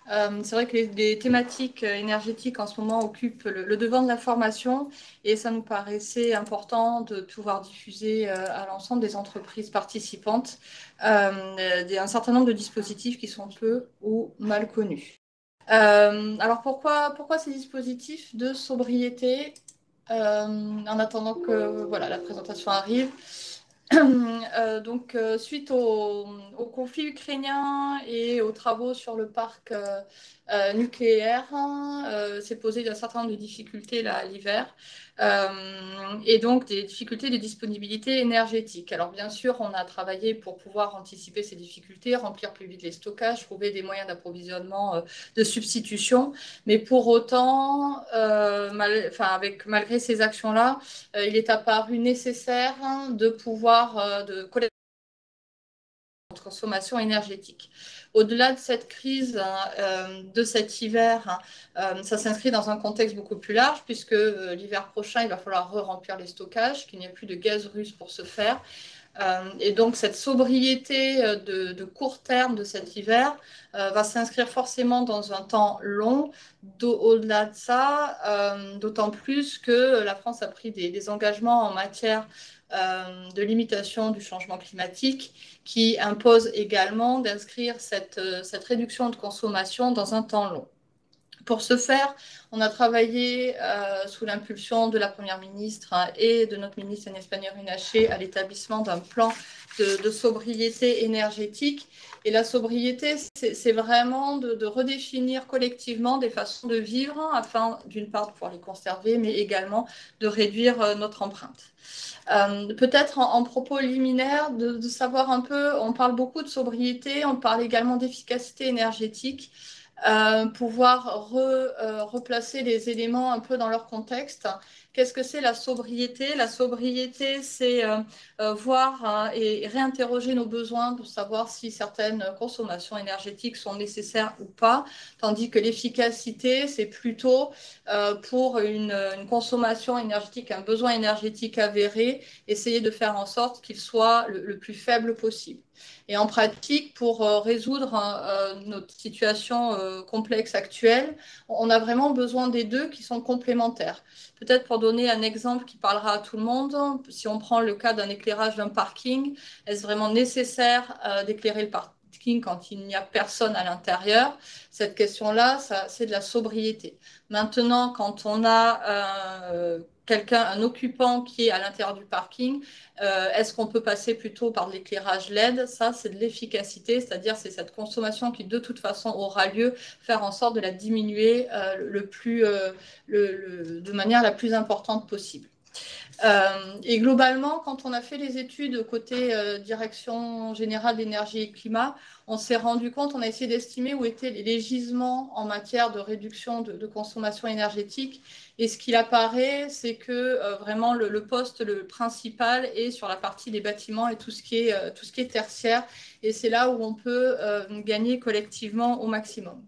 C'est vrai que les thématiques énergétiques en ce moment occupent le devant de l'information et ça nous paraissait important de pouvoir diffuser à l'ensemble des entreprises participantes un certain nombre de dispositifs qui sont peu ou mal connus. Alors pourquoi ces dispositifs de sobriété en attendant que voilà, la présentation arrive? Suite au conflit ukrainien et aux travaux sur le parc nucléaire, s'est posé un certain nombre de difficultés là, l'hiver, et donc des difficultés de disponibilité énergétique. Alors bien sûr, on a travaillé pour pouvoir anticiper ces difficultés, remplir plus vite les stockages, trouver des moyens d'approvisionnement de substitution, mais pour autant, malgré ces actions-là, il est apparu nécessaire de pouvoir de collecter notre consommation énergétique. Au-delà de cette crise, de cet hiver, ça s'inscrit dans un contexte beaucoup plus large, puisque l'hiver prochain, il va falloir re-remplir les stockages, qu'il n'y a plus de gaz russe pour ce faire. Et donc cette sobriété de court terme de cet hiver va s'inscrire forcément dans un temps long. Au-delà de ça, d'autant plus que la France a pris des engagements en matière de limitation du changement climatique qui imposent également d'inscrire cette réduction de consommation dans un temps long. Pour ce faire, on a travaillé sous l'impulsion de la Première ministre et de notre ministre Agnès Pannier-Runacher à l'établissement d'un plan de sobriété énergétique. Et la sobriété, c'est vraiment de redéfinir collectivement des façons de vivre afin, d'une part, de pouvoir les conserver, mais également de réduire notre empreinte. Peut-être en propos liminaire, de savoir un peu, on parle beaucoup de sobriété, on parle également d'efficacité énergétique. Pouvoir replacer les éléments un peu dans leur contexte. Qu'est-ce que c'est la sobriété? La sobriété, c'est voir et réinterroger nos besoins pour savoir si certaines consommations énergétiques sont nécessaires ou pas, tandis que l'efficacité, c'est plutôt pour une consommation énergétique, un besoin énergétique avéré, essayer de faire en sorte qu'il soit le plus faible possible. Et en pratique, pour résoudre notre situation complexe actuelle, on a vraiment besoin des deux qui sont complémentaires. Peut-être pour donner un exemple qui parlera à tout le monde, si on prend le cas d'un éclairage d'un parking, est-ce vraiment nécessaire d'éclairer le parking quand il n'y a personne à l'intérieur? Cette question-là, c'est de la sobriété. Maintenant, quand on a un occupant qui est à l'intérieur du parking, est-ce qu'on peut passer plutôt par de l'éclairage LED? Ça, c'est de l'efficacité, c'est-à-dire c'est cette consommation qui de toute façon aura lieu, faire en sorte de la diminuer de manière la plus importante possible. Et globalement, quand on a fait les études côté Direction générale d'énergie et climat, on s'est rendu compte, on a essayé d'estimer où étaient les gisements en matière de réduction de consommation énergétique. Et ce qu'il apparaît, c'est que vraiment le poste le principal est sur la partie des bâtiments et tout ce qui est tertiaire. Et c'est là où on peut gagner collectivement au maximum.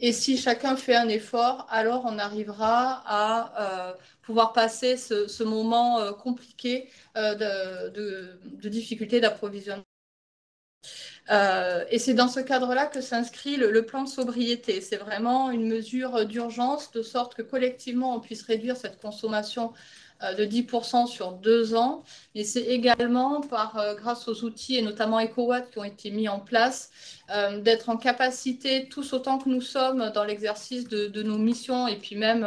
Et si chacun fait un effort, alors on arrivera à pouvoir passer ce moment compliqué de difficulté d'approvisionnement. Et c'est dans ce cadre-là que s'inscrit le plan de sobriété. C'est vraiment une mesure d'urgence, de sorte que collectivement, on puisse réduire cette consommation de 10% sur 2 ans. Mais c'est également grâce aux outils, et notamment EcoWatt, qui ont été mis en place, d'être en capacité, tous autant que nous sommes dans l'exercice de nos missions, et puis même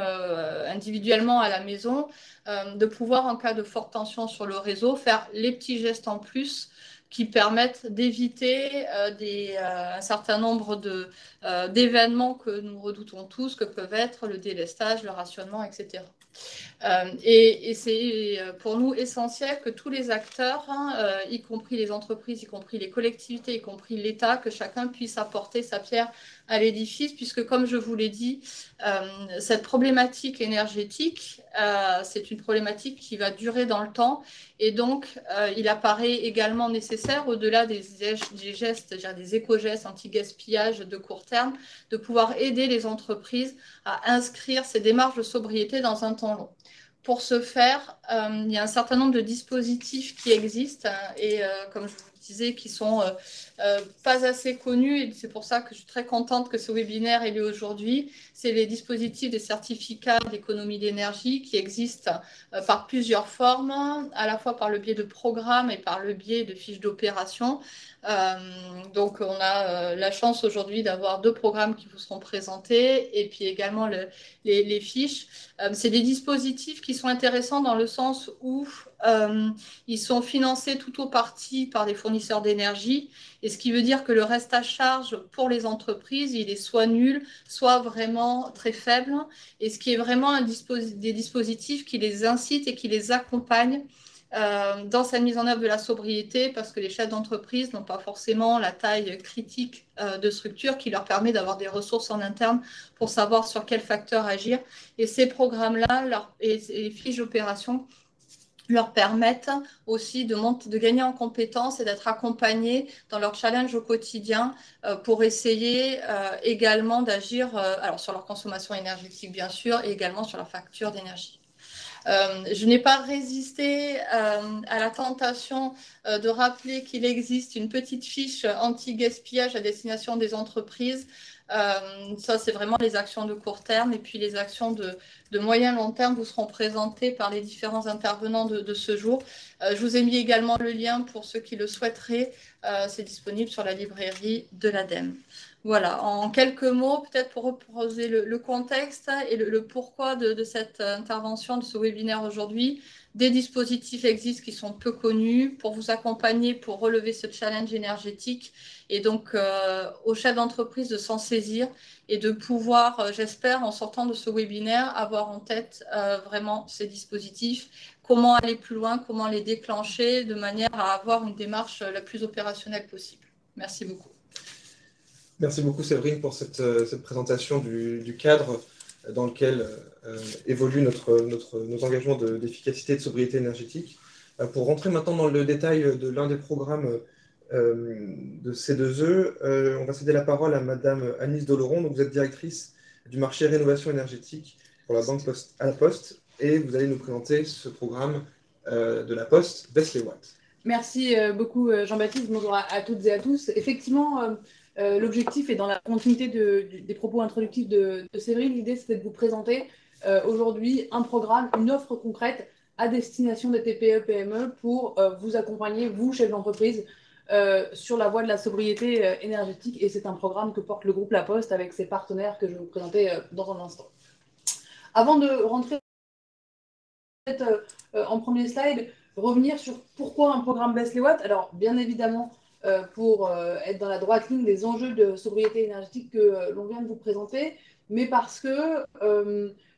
individuellement à la maison, de pouvoir, en cas de forte tension sur le réseau, faire les petits gestes en plus qui permettent d'éviter un certain nombre d'événements que nous redoutons tous, que peuvent être le délestage, le rationnement, etc. Et c'est pour nous essentiel que tous les acteurs, y compris les entreprises, y compris les collectivités, y compris l'État, que chacun puisse apporter sa pierre à l'édifice, puisque comme je vous l'ai dit, cette problématique énergétique, c'est une problématique qui va durer dans le temps. Et donc, il apparaît également nécessaire, au-delà des gestes, des éco-gestes anti-gaspillage de court terme, de pouvoir aider les entreprises à inscrire ces démarches de sobriété dans un temps long. Pour ce faire, il y a un certain nombre de dispositifs qui existent et comme je vous préciser, qui sont pas assez connus, et c'est pour ça que je suis très contente que ce webinaire ait lieu aujourd'hui. C'est les dispositifs des certificats d'économie d'énergie qui existent par plusieurs formes, à la fois par le biais de programmes et par le biais de fiches d'opération. Donc, on a la chance aujourd'hui d'avoir 2 programmes qui vous seront présentés et puis également les fiches. C'est des dispositifs qui sont intéressants dans le sens où ils sont financés tout ou partie par des fournisseurs d'énergie, et ce qui veut dire que le reste à charge pour les entreprises, il est soit nul, soit vraiment très faible, et ce qui est vraiment des dispositifs qui les incitent et qui les accompagnent dans sa mise en œuvre de la sobriété, parce que les chefs d'entreprise n'ont pas forcément la taille critique de structure qui leur permet d'avoir des ressources en interne pour savoir sur quels facteurs agir. Et ces programmes-là et les fiches d'opération leur permettent aussi de gagner en compétences et d'être accompagnés dans leur challenge au quotidien pour essayer également d'agir alors sur leur consommation énergétique, bien sûr, et également sur leur facture d'énergie. Je n'ai pas résisté à la tentation de rappeler qu'il existe une petite fiche anti-gaspillage à destination des entreprises. Ça, c'est vraiment les actions de court terme, et puis les actions de moyen long terme vous seront présentées par les différents intervenants de ce jour. Je vous ai mis également le lien pour ceux qui le souhaiteraient. C'est disponible sur la librairie de l'ADEME. Voilà, en quelques mots, peut-être pour reposer le contexte et le pourquoi de cette intervention, de ce webinaire aujourd'hui. Des dispositifs existent qui sont peu connus pour vous accompagner, pour relever ce challenge énergétique, et donc aux chefs d'entreprise de s'en saisir et de pouvoir, j'espère, en sortant de ce webinaire, avoir en tête vraiment ces dispositifs, comment aller plus loin, comment les déclencher de manière à avoir une démarche la plus opérationnelle possible. Merci beaucoup. Merci beaucoup Séverine pour cette présentation du cadre dans lequel évoluent nos engagements d'efficacité et de sobriété énergétique. Pour rentrer maintenant dans le détail de l'un des programmes de C2E, on va céder la parole à Madame Agnès Doloron. Donc, vous êtes directrice du marché rénovation énergétique pour la Banque à la Poste, et vous allez nous présenter ce programme de la Poste, Baisse les watts. Merci beaucoup Jean-Baptiste, bonjour à toutes et à tous. Effectivement, l'objectif est dans la continuité des propos introductifs de Séverine. L'idée, c'était de vous présenter aujourd'hui un programme, une offre concrète à destination des TPE-PME pour vous accompagner, vous, chefs d'entreprise, sur la voie de la sobriété énergétique. Et c'est un programme que porte le groupe La Poste avec ses partenaires que je vais vous présenter dans un instant. Avant de rentrer en premier slide, revenir sur pourquoi un programme baisse les watts. Alors, bien évidemment, pour être dans la droite ligne des enjeux de sobriété énergétique que l'on vient de vous présenter, mais parce que,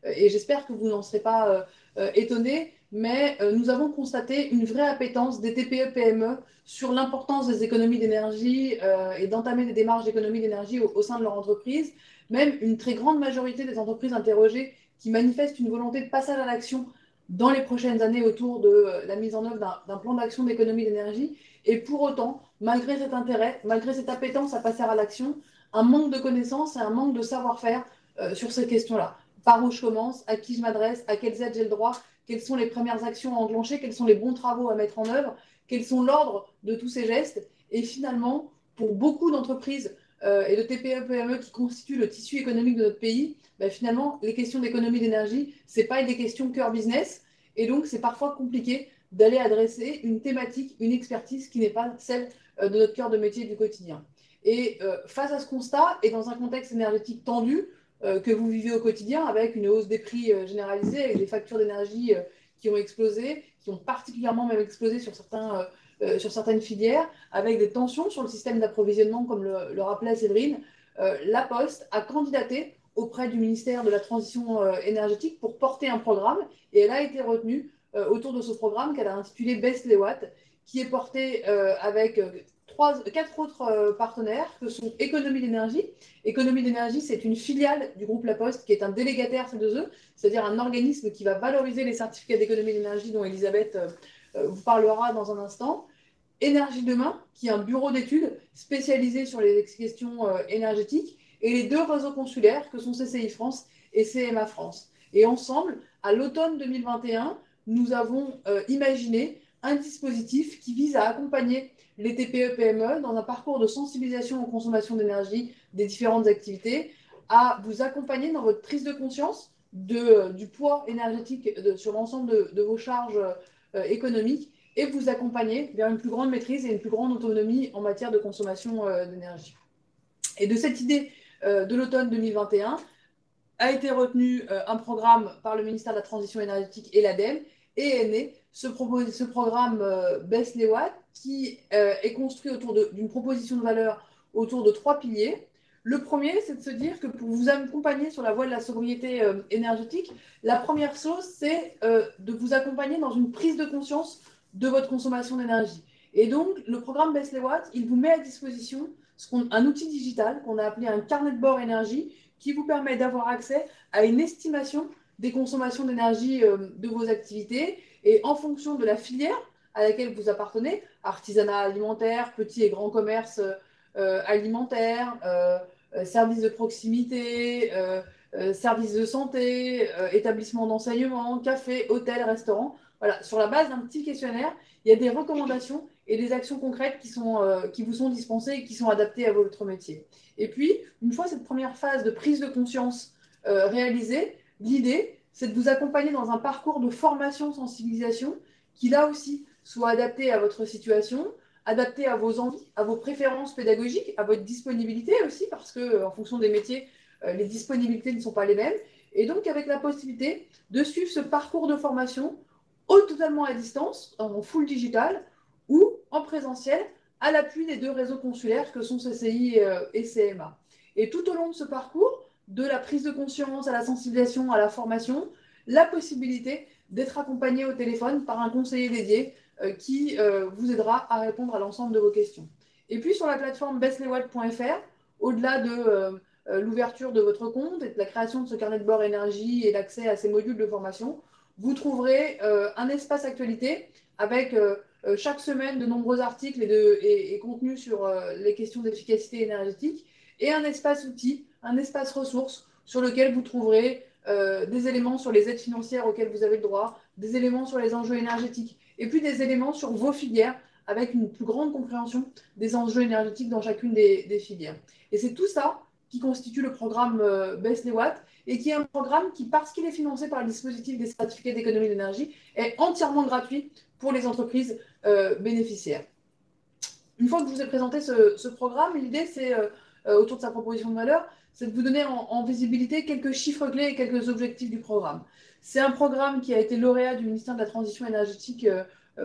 et j'espère que vous n'en serez pas étonnés, mais nous avons constaté une vraie appétence des TPE-PME sur l'importance des économies d'énergie et d'entamer des démarches d'économie d'énergie au sein de leur entreprise. Même une très grande majorité des entreprises interrogées qui manifestent une volonté de passage à l'action dans les prochaines années autour de la mise en œuvre d'un plan d'action d'économie d'énergie. Et pour autant, malgré cet intérêt, malgré cette appétence à passer à l'action, un manque de connaissances et un manque de savoir-faire sur ces questions-là. Par où je commence, à qui je m'adresse, à quelles aides j'ai le droit, quelles sont les premières actions à enclencher, quels sont les bons travaux à mettre en œuvre, quels sont l'ordre de tous ces gestes. Et finalement, pour beaucoup d'entreprises et de TPE-PME qui constituent le tissu économique de notre pays, ben finalement, les questions d'économie d'énergie, ce n'est pas des questions cœur business. Et donc, c'est parfois compliqué d'aller adresser une thématique, une expertise qui n'est pas celle de notre cœur de métier du quotidien. Et face à ce constat, et dans un contexte énergétique tendu que vous vivez au quotidien, avec une hausse des prix généralisée, avec des factures d'énergie qui ont explosé, qui ont particulièrement même explosé sur certaines filières, avec des tensions sur le système d'approvisionnement, comme le rappelait Séverine, La Poste a candidaté auprès du ministère de la Transition énergétique pour porter un programme, et elle a été retenue autour de ce programme qu'elle a intitulé Baisse les watts, qui est porté avec 4 autres partenaires que sont Économie d'énergie. Économie d'énergie, c'est une filiale du groupe La Poste qui est un délégataire C2E, c'est-à-dire un organisme qui va valoriser les certificats d'économie d'énergie dont Elisabeth vous parlera dans un instant. Énergie Demain, qui est un bureau d'études spécialisé sur les questions énergétiques, et les 2 réseaux consulaires que sont CCI France et CMA France. Et ensemble, à l'automne 2021, nous avons imaginé un dispositif qui vise à accompagner les TPE-PME dans un parcours de sensibilisation aux consommations d'énergie des différentes activités, à vous accompagner dans votre prise de conscience du poids énergétique sur l'ensemble de vos charges économiques et vous accompagner vers une plus grande maîtrise et une plus grande autonomie en matière de consommation d'énergie. Et de cette idée de l'automne 2021 a été retenu un programme par le ministère de la Transition énergétique et l'ADEME, et est né ce programme Baisse les watts qui est construit autour d'une proposition de valeur autour de 3 piliers. Le premier, c'est de se dire que pour vous accompagner sur la voie de la sobriété énergétique, la première chose, c'est de vous accompagner dans une prise de conscience de votre consommation d'énergie. Et donc, le programme Baisse les watts, il vous met à disposition un outil digital qu'on a appelé un carnet de bord énergie qui vous permet d'avoir accès à une estimation des consommations d'énergie de vos activités et en fonction de la filière à laquelle vous appartenez, artisanat alimentaire, petits et grands commerces alimentaires, services de proximité, services de santé, établissements d'enseignement, cafés, hôtels, restaurants. Voilà, sur la base d'un petit questionnaire, il y a des recommandations et des actions concrètes qui vous sont dispensées et qui sont adaptées à votre métier. Et puis, une fois cette première phase de prise de conscience réalisée, l'idée, c'est de vous accompagner dans un parcours de formation-sensibilisation qui, là aussi, soit adapté à votre situation, adapté à vos envies, à vos préférences pédagogiques, à votre disponibilité aussi, parce que en fonction des métiers, les disponibilités ne sont pas les mêmes. Et donc, avec la possibilité de suivre ce parcours de formation totalement à distance, en full digital, ou en présentiel, à l'appui des 2 réseaux consulaires que sont CCI et CMA. Et tout au long de ce parcours, de la prise de conscience à la sensibilisation, à la formation, la possibilité d'être accompagné au téléphone par un conseiller dédié qui vous aidera à répondre à l'ensemble de vos questions. Et puis sur la plateforme baisseleswatts.fr, au-delà de l'ouverture de votre compte et de la création de ce carnet de bord énergie et l'accès à ces modules de formation, vous trouverez un espace actualité avec chaque semaine de nombreux articles et contenus sur les questions d'efficacité énergétique et un espace outils, un espace ressources sur lequel vous trouverez des éléments sur les aides financières auxquelles vous avez le droit, des éléments sur les enjeux énergétiques et puis des éléments sur vos filières avec une plus grande compréhension des enjeux énergétiques dans chacune des filières. Et c'est tout ça qui constitue le programme Baisse les watts et qui est un programme qui, parce qu'il est financé par le dispositif des certificats d'économie d'énergie, est entièrement gratuit pour les entreprises bénéficiaires. Une fois que je vous ai présenté ce programme, l'idée, c'est, autour de sa proposition de valeur, c'est de vous donner en visibilité quelques chiffres clés et quelques objectifs du programme. C'est un programme qui a été lauréat du ministère de la Transition énergétique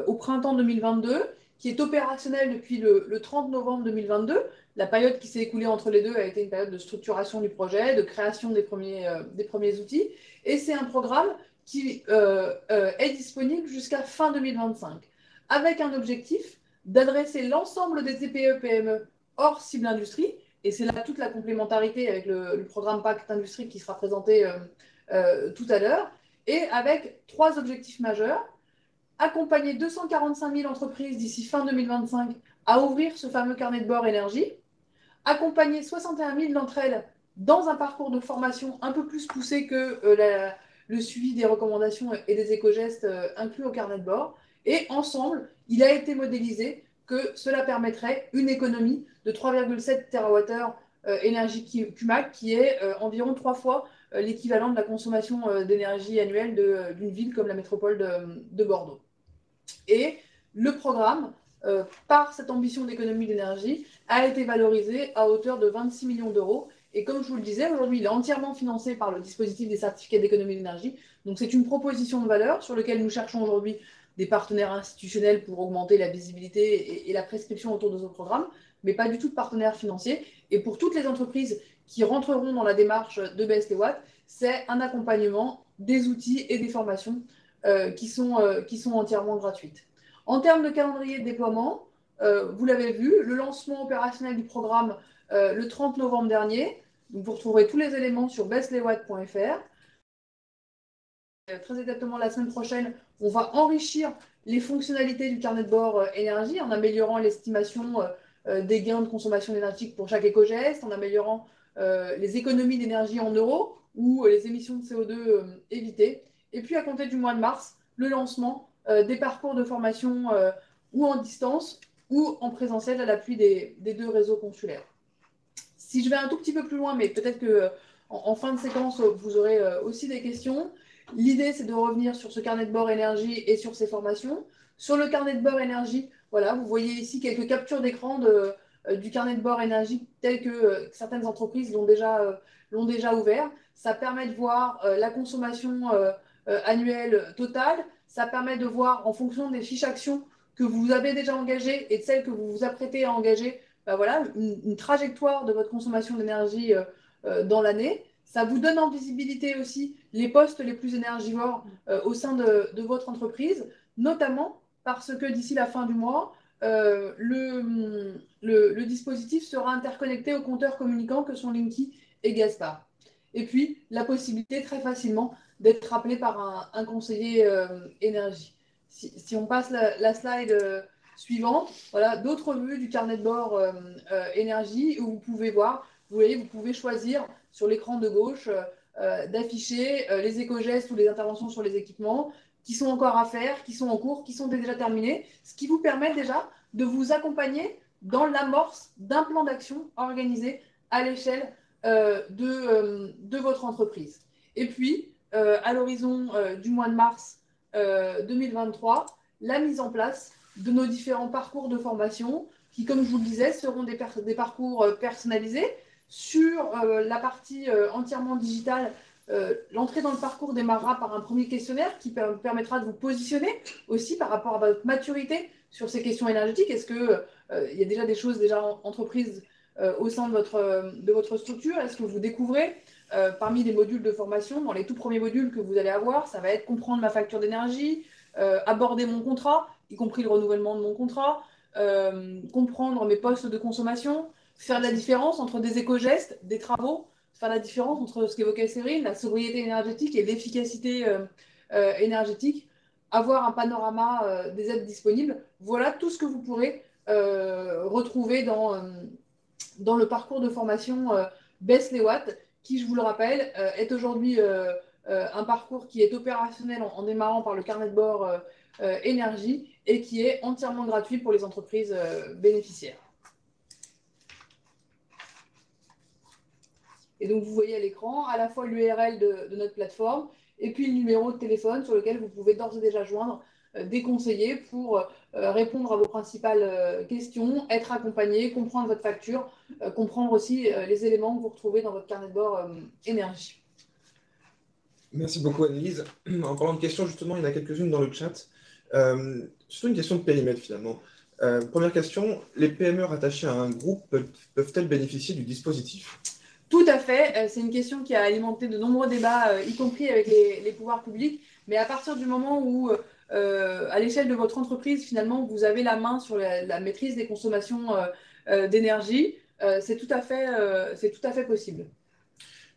au printemps 2022, qui est opérationnel depuis le 30 novembre 2022. La période qui s'est écoulée entre les deux a été une période de structuration du projet, de création des premiers outils. Et c'est un programme qui est disponible jusqu'à fin 2025, avec un objectif d'adresser l'ensemble des TPE-PME hors cible industrie. Et c'est là toute la complémentarité avec le programme Pacte Industrie qui sera présenté tout à l'heure. Et avec 3 objectifs majeurs. Accompagner 245 000 entreprises d'ici fin 2025 à ouvrir ce fameux carnet de bord énergie, accompagner 61 000 d'entre elles dans un parcours de formation un peu plus poussé que le suivi des recommandations et des éco-gestes inclus au carnet de bord. Et ensemble, il a été modélisé que cela permettrait une économie de 3,7 TWh énergie CUMAC, qui est environ 3 fois l'équivalent de la consommation d'énergie annuelle d'une ville comme la métropole de Bordeaux. Et le programme, par cette ambition d'économie d'énergie, a été valorisé à hauteur de 26 millions d'euros. Et comme je vous le disais, aujourd'hui, il est entièrement financé par le dispositif des certificats d'économie d'énergie. Donc c'est une proposition de valeur sur laquelle nous cherchons aujourd'hui des partenaires institutionnels pour augmenter la visibilité et la prescription autour de ce programme, mais pas du tout de partenaires financiers. Et pour toutes les entreprises qui rentreront dans la démarche de Baisse les watts, c'est un accompagnement, des outils et des formations qui sont entièrement gratuites. En termes de calendrier de déploiement, vous l'avez vu, le lancement opérationnel du programme le 30 novembre dernier. Donc vous retrouverez tous les éléments sur baisseleswatts.fr. Très exactement la semaine prochaine, on va enrichir les fonctionnalités du carnet de bord énergie en améliorant l'estimation des gains de consommation énergétique pour chaque éco-geste, en améliorant les économies d'énergie en euros ou les émissions de CO2 évitées. Et puis à compter du mois de mars, le lancement des parcours de formation ou en distance ou en présentiel à l'appui des 2 réseaux consulaires. Si je vais un tout petit peu plus loin, mais peut-être qu'en fin de séquence, vous aurez aussi des questions. L'idée, c'est de revenir sur ce carnet de bord énergie et sur ces formations. Sur le carnet de bord énergie, voilà, vous voyez ici quelques captures d'écran du carnet de bord énergie tel que certaines entreprises l'ont déjà ouvert. Ça permet de voir la consommation annuelle totale. Ça permet de voir en fonction des fiches actions que vous avez déjà engagées et de celles que vous vous apprêtez à engager, ben voilà, une trajectoire de votre consommation d'énergie dans l'année. Ça vous donne en visibilité aussi les postes les plus énergivores au sein de votre entreprise, notamment parce que d'ici la fin du mois, le dispositif sera interconnecté aux compteurs communicants que sont Linky et Gaspard. Et puis, la possibilité très facilement d'être appelé par un conseiller énergie. Si on passe la slide suivante, voilà, d'autres vues du carnet de bord énergie où vous pouvez voir, vous voyez, vous pouvez choisir sur l'écran de gauche d'afficher les éco-gestes ou les interventions sur les équipements qui sont encore à faire, qui sont en cours, qui sont déjà terminés, ce qui vous permet déjà de vous accompagner dans l'amorce d'un plan d'action organisé à l'échelle de votre entreprise. Et puis, à l'horizon du mois de mars 2023, la mise en place de nos différents parcours de formation qui, comme je vous le disais, seront des parcours personnalisés. Sur la partie entièrement digitale, l'entrée dans le parcours démarrera par un premier questionnaire qui permettra de vous positionner aussi par rapport à votre maturité sur ces questions énergétiques. Est-ce qu'il y a déjà des choses déjà entreprises au sein de votre structure? Est-ce que vous découvrez parmi les modules de formation, dans les tout premiers modules que vous allez avoir, ça va être comprendre ma facture d'énergie, aborder mon contrat, y compris le renouvellement de mon contrat, comprendre mes postes de consommation, faire la différence entre des éco-gestes, des travaux, faire la différence entre ce qu'évoquait Séverine, la sobriété énergétique et l'efficacité énergétique, avoir un panorama des aides disponibles. Voilà tout ce que vous pourrez retrouver dans le parcours de formation Baisse les watts, qui, je vous le rappelle, est aujourd'hui un parcours qui est opérationnel en démarrant par le carnet de bord énergie et qui est entièrement gratuit pour les entreprises bénéficiaires. Et donc, vous voyez à l'écran à la fois l'URL de notre plateforme et puis le numéro de téléphone sur lequel vous pouvez d'ores et déjà joindre des conseillers pour répondre à vos principales questions, être accompagné, comprendre votre facture, comprendre aussi les éléments que vous retrouvez dans votre carnet de bord énergie. Merci beaucoup, Annelise. En parlant de questions, justement, il y en a quelques-unes dans le chat. Surtout une question de périmètre, finalement. Première question, les PME rattachées à un groupe peuvent-elles bénéficier du dispositif? Tout à fait. C'est une question qui a alimenté de nombreux débats, y compris avec les pouvoirs publics. Mais à partir du moment où, à l'échelle de votre entreprise, finalement, vous avez la main sur la maîtrise des consommations d'énergie, c'est tout à fait possible.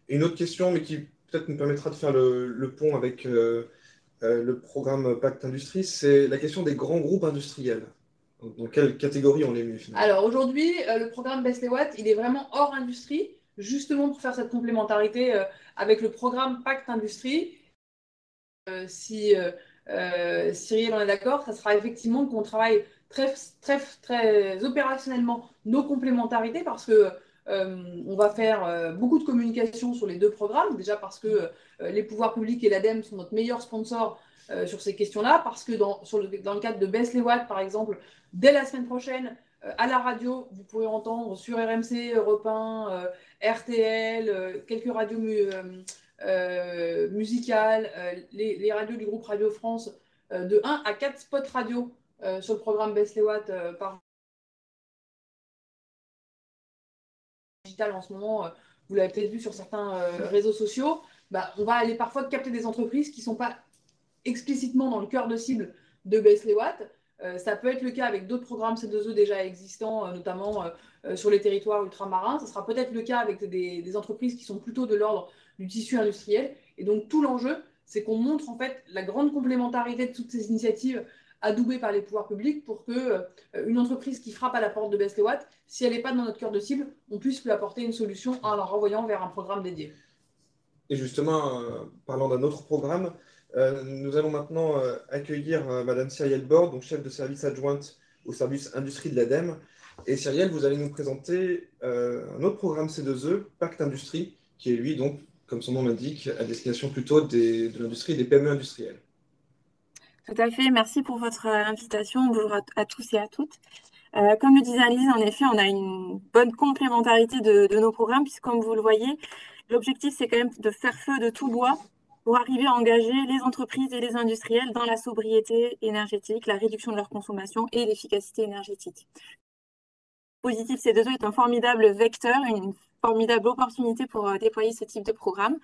Une autre question, mais qui peut-être nous permettra de faire le pont avec le programme Pacte Industrie, c'est la question des grands groupes industriels. Dans quelle catégorie on les met finalement? Alors aujourd'hui, le programme Baisse les watts, il est vraiment hors industrie, justement pour faire cette complémentarité avec le programme Pacte Industrie. Si Cyril en est d'accord, ça sera effectivement qu'on travaille très, très, très opérationnellement nos complémentarités parce que on va faire beaucoup de communication sur les 2 programmes, déjà parce que les pouvoirs publics et l'ADEME sont notre meilleur sponsor sur ces questions-là, parce que dans le cadre de Baisse les watts, par exemple, dès la semaine prochaine, à la radio, vous pourrez entendre sur RMC, Europe 1, RTL, quelques radios musicales, les radios du groupe Radio France, de 1 à 4 spots radio sur le programme Baisse les watts par digital en ce moment. Vous l'avez peut-être vu sur certains réseaux sociaux. Bah, on va aller parfois capter des entreprises qui ne sont pas explicitement dans le cœur de cible de Baisse les watts. Ça peut être le cas avec d'autres programmes C2E déjà existants, notamment sur les territoires ultramarins. Ça sera peut-être le cas avec des entreprises qui sont plutôt de l'ordre du tissu industriel. Et donc, tout l'enjeu, c'est qu'on montre en fait la grande complémentarité de toutes ces initiatives adoubées par les pouvoirs publics pour qu'une entreprise qui frappe à la porte de Baisse les watts, si elle n'est pas dans notre cœur de cible, on puisse lui apporter une solution en la renvoyant vers un programme dédié. Et justement, parlant d'un autre programme, Nous allons maintenant accueillir Madame Cyrielle Borde, donc chef de service adjointe au service industrie de l'ADEME. Et Cyrielle, vous allez nous présenter un autre programme C2E, Pacte Industrie, qui est lui, donc, comme son nom l'indique, à destination plutôt de l'industrie et des PME industrielles. Tout à fait, merci pour votre invitation. Bonjour à tous et à toutes. Comme le disait Alice, en effet, on a une bonne complémentarité de nos programmes, puisque comme vous le voyez, l'objectif, c'est quand même de faire feu de tout bois pour arriver à engager les entreprises et les industriels dans la sobriété énergétique, la réduction de leur consommation et l'efficacité énergétique. Positif C2E est un formidable vecteur, une formidable opportunité pour déployer ce type de programme.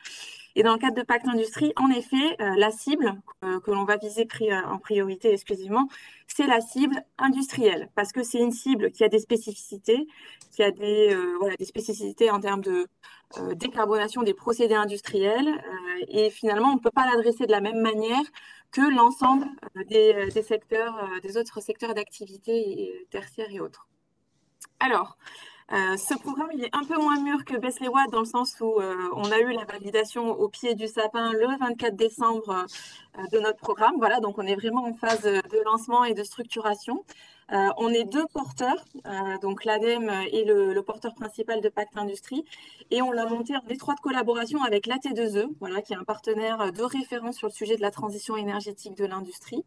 Et dans le cadre de Pacte Industrie, en effet, la cible que l'on va viser en priorité exclusivement, c'est la cible industrielle, parce que c'est une cible qui a des spécificités, qui a des spécificités en termes de décarbonation des procédés industriels, et finalement, on ne peut pas l'adresser de la même manière que l'ensemble des secteurs, des autres secteurs d'activité tertiaires et autres. Alors, ce programme, il est un peu moins mûr que Best Watt dans le sens où on a eu la validation au pied du sapin le 24 décembre de notre programme. Voilà, donc on est vraiment en phase de lancement et de structuration. On est deux porteurs, donc l'ADEME est le porteur principal de Pacte Industrie, et on l'a monté en étroite collaboration avec l'AT2E, voilà, qui est un partenaire de référence sur le sujet de la transition énergétique de l'industrie.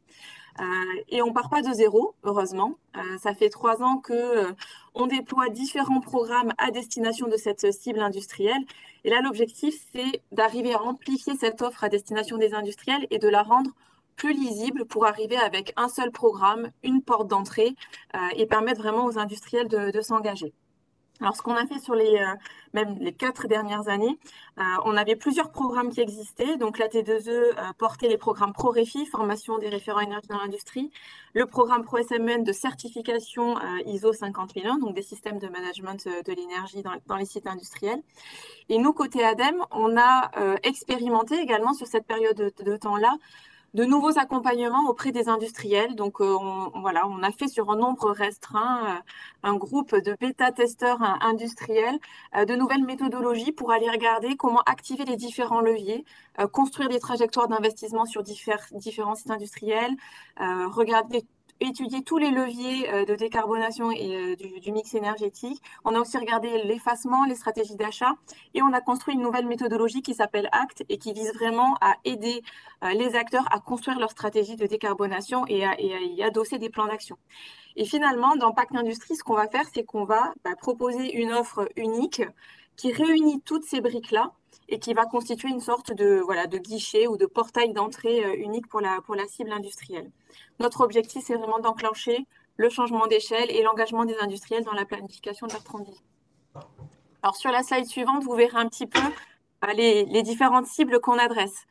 Et on ne part pas de zéro, heureusement. Ça fait 3 ans qu'on déploie différents programmes à destination de cette cible industrielle. Et là, l'objectif, c'est d'arriver à amplifier cette offre à destination des industriels et de la rendre plus lisible pour arriver avec un seul programme, une porte d'entrée et permettre vraiment aux industriels de s'engager. Alors, ce qu'on a fait sur même les 4 dernières années, on avait plusieurs programmes qui existaient. Donc, la T2E portait les programmes ProRéfi, formation des référents énergie dans l'industrie, le programme ProSMN de certification ISO 50001, donc des systèmes de management de l'énergie dans les sites industriels. Et nous, côté ADEME, on a expérimenté également sur cette période de temps-là de nouveaux accompagnements auprès des industriels. Donc, on a fait sur un nombre restreint un groupe de bêta-testeurs industriels, de nouvelles méthodologies pour aller regarder comment activer les différents leviers, construire des trajectoires d'investissement sur différents sites industriels, étudier tous les leviers de décarbonation et du mix énergétique. On a aussi regardé l'effacement, les stratégies d'achat, et on a construit une nouvelle méthodologie qui s'appelle ACT et qui vise vraiment à aider les acteurs à construire leur stratégie de décarbonation et à y adosser des plans d'action. Et finalement, dans Pacte Industrie, ce qu'on va faire, c'est qu'on va proposer une offre unique qui réunit toutes ces briques-là et qui va constituer une sorte de guichet ou de portail d'entrée unique pour la cible industrielle. Notre objectif, c'est vraiment d'enclencher le changement d'échelle et l'engagement des industriels dans la planification de leur transition. Alors, sur la slide suivante, vous verrez un petit peu les différentes cibles qu'on adresse.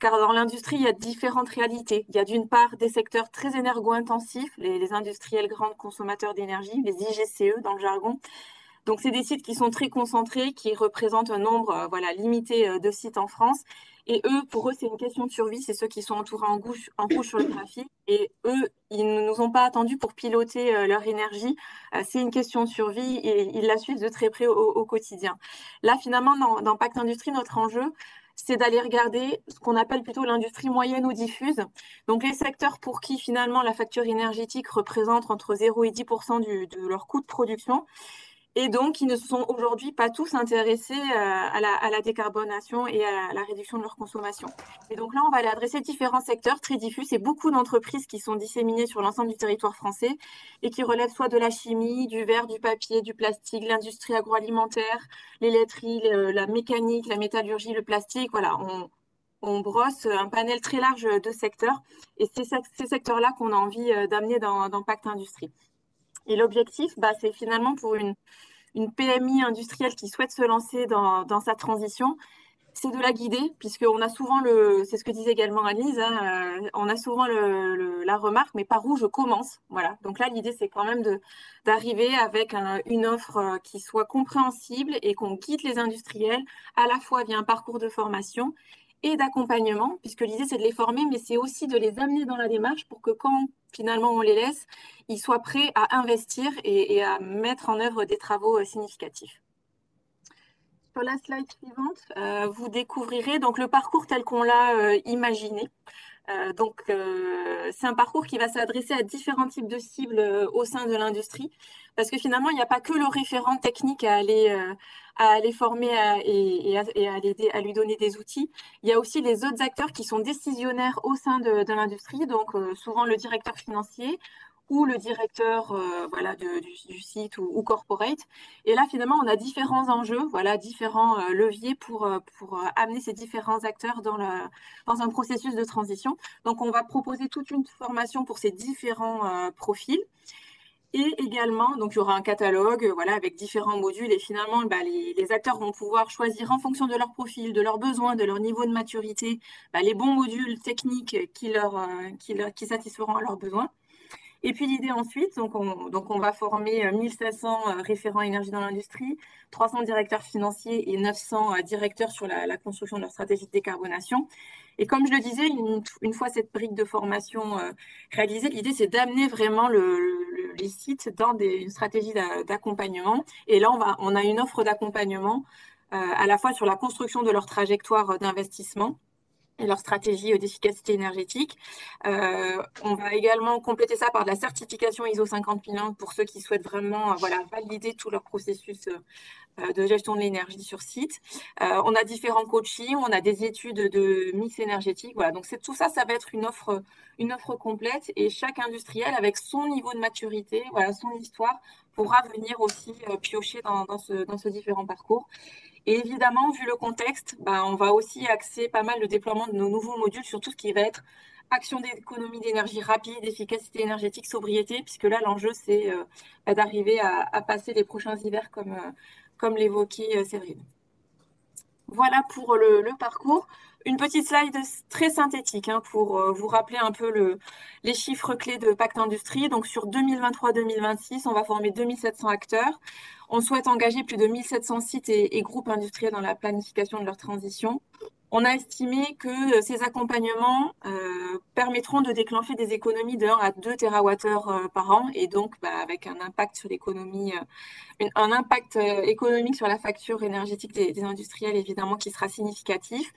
Car dans l'industrie, il y a différentes réalités. Il y a d'une part des secteurs très énergo-intensifs, les industriels grands consommateurs d'énergie, les IGCE dans le jargon. Donc, c'est des sites qui sont très concentrés, qui représentent un nombre limité de sites en France. Et pour eux, c'est une question de survie. C'est ceux qui sont entourés en rouge sur le graphique. Et eux, ils ne nous ont pas attendus pour piloter leur énergie. C'est une question de survie et ils la suivent de très près au quotidien. Là, finalement, dans Pacte Industrie, notre enjeu, c'est d'aller regarder ce qu'on appelle plutôt l'industrie moyenne ou diffuse. Donc, les secteurs pour qui, finalement, la facture énergétique représente entre 0 et 10% de leur coût de production. Et donc, ils ne sont aujourd'hui pas tous intéressés à la décarbonation et à la réduction de leur consommation. Et donc là, on va aller adresser différents secteurs très diffus. C'est beaucoup d'entreprises qui sont disséminées sur l'ensemble du territoire français et qui relèvent soit de la chimie, du verre, du papier, du plastique, l'industrie agroalimentaire, les laiteries, la mécanique, la métallurgie, le plastique. Voilà, on brosse un panel très large de secteurs. Et c'est ces secteurs-là qu'on a envie d'amener dans Pacte Industrie. Et l'objectif, c'est finalement pour une PMI industrielle qui souhaite se lancer dans sa transition, c'est de la guider, puisqu'on a souvent c'est ce que disait également Annelise, on a souvent la remarque, mais par où je commence? Voilà. Donc là, l'idée, c'est quand même d'arriver avec une offre qui soit compréhensible et qu'on guide les industriels à la fois via un parcours de formation et d'accompagnement, puisque l'idée, c'est de les former, mais c'est aussi de les amener dans la démarche pour que quand finalement on les laisse, ils soient prêts à investir et à mettre en œuvre des travaux significatifs. Sur la slide suivante, vous découvrirez donc le parcours tel qu'on l'a imaginé. C'est un parcours qui va s'adresser à différents types de cibles au sein de l'industrie, parce que finalement, il n'y a pas que le référent technique à aller former et à l'aider, à lui donner des outils. Il y a aussi les autres acteurs qui sont décisionnaires au sein de l'industrie, donc souvent le directeur financier ou le directeur voilà, du site ou corporate. Et là, finalement, on a différents enjeux, voilà, différents leviers pour amener ces différents acteurs dans un processus de transition. Donc, on va proposer toute une formation pour ces différents profils. Et également, donc, il y aura un catalogue voilà, avec différents modules. Et finalement, les acteurs vont pouvoir choisir en fonction de leur profil, de leurs besoins, de leur niveau de maturité, les bons modules techniques qui satisferont à leurs besoins. Et puis l'idée ensuite, donc on va former 1700 référents énergie dans l'industrie, 300 directeurs financiers et 900 directeurs sur la construction de leur stratégie de décarbonation. Et comme je le disais, une fois cette brique de formation réalisée, l'idée c'est d'amener vraiment les sites dans une stratégie d'accompagnement. Et là, on a une offre d'accompagnement à la fois sur la construction de leur trajectoire d'investissement et leur stratégie d'efficacité énergétique. On va également compléter ça par de la certification ISO 50001 pour ceux qui souhaitent vraiment valider tout leur processus de gestion de l'énergie sur site. On a différents coachings, on a des études de mix énergétique. Voilà, donc tout ça, ça va être une offre complète et chaque industriel avec son niveau de maturité, voilà, son histoire, pourra venir aussi piocher dans ce différent parcours. Et évidemment, vu le contexte, on va aussi axer pas mal le déploiement de nos nouveaux modules sur tout ce qui va être action d'économie d'énergie rapide, efficacité énergétique, sobriété, puisque là, l'enjeu, c'est d'arriver à passer les prochains hivers comme l'évoquait Séverine. Voilà pour le parcours. Une petite slide très synthétique pour vous rappeler un peu les chiffres clés de Pacte Industrie. Donc sur 2023-2026, on va former 2700 acteurs. On souhaite engager plus de 1700 sites et groupes industriels dans la planification de leur transition. On a estimé que ces accompagnements permettront de déclencher des économies de 1 à 2 TWh par an et donc avec un impact sur l'économie, un impact économique sur la facture énergétique des industriels évidemment qui sera significatif.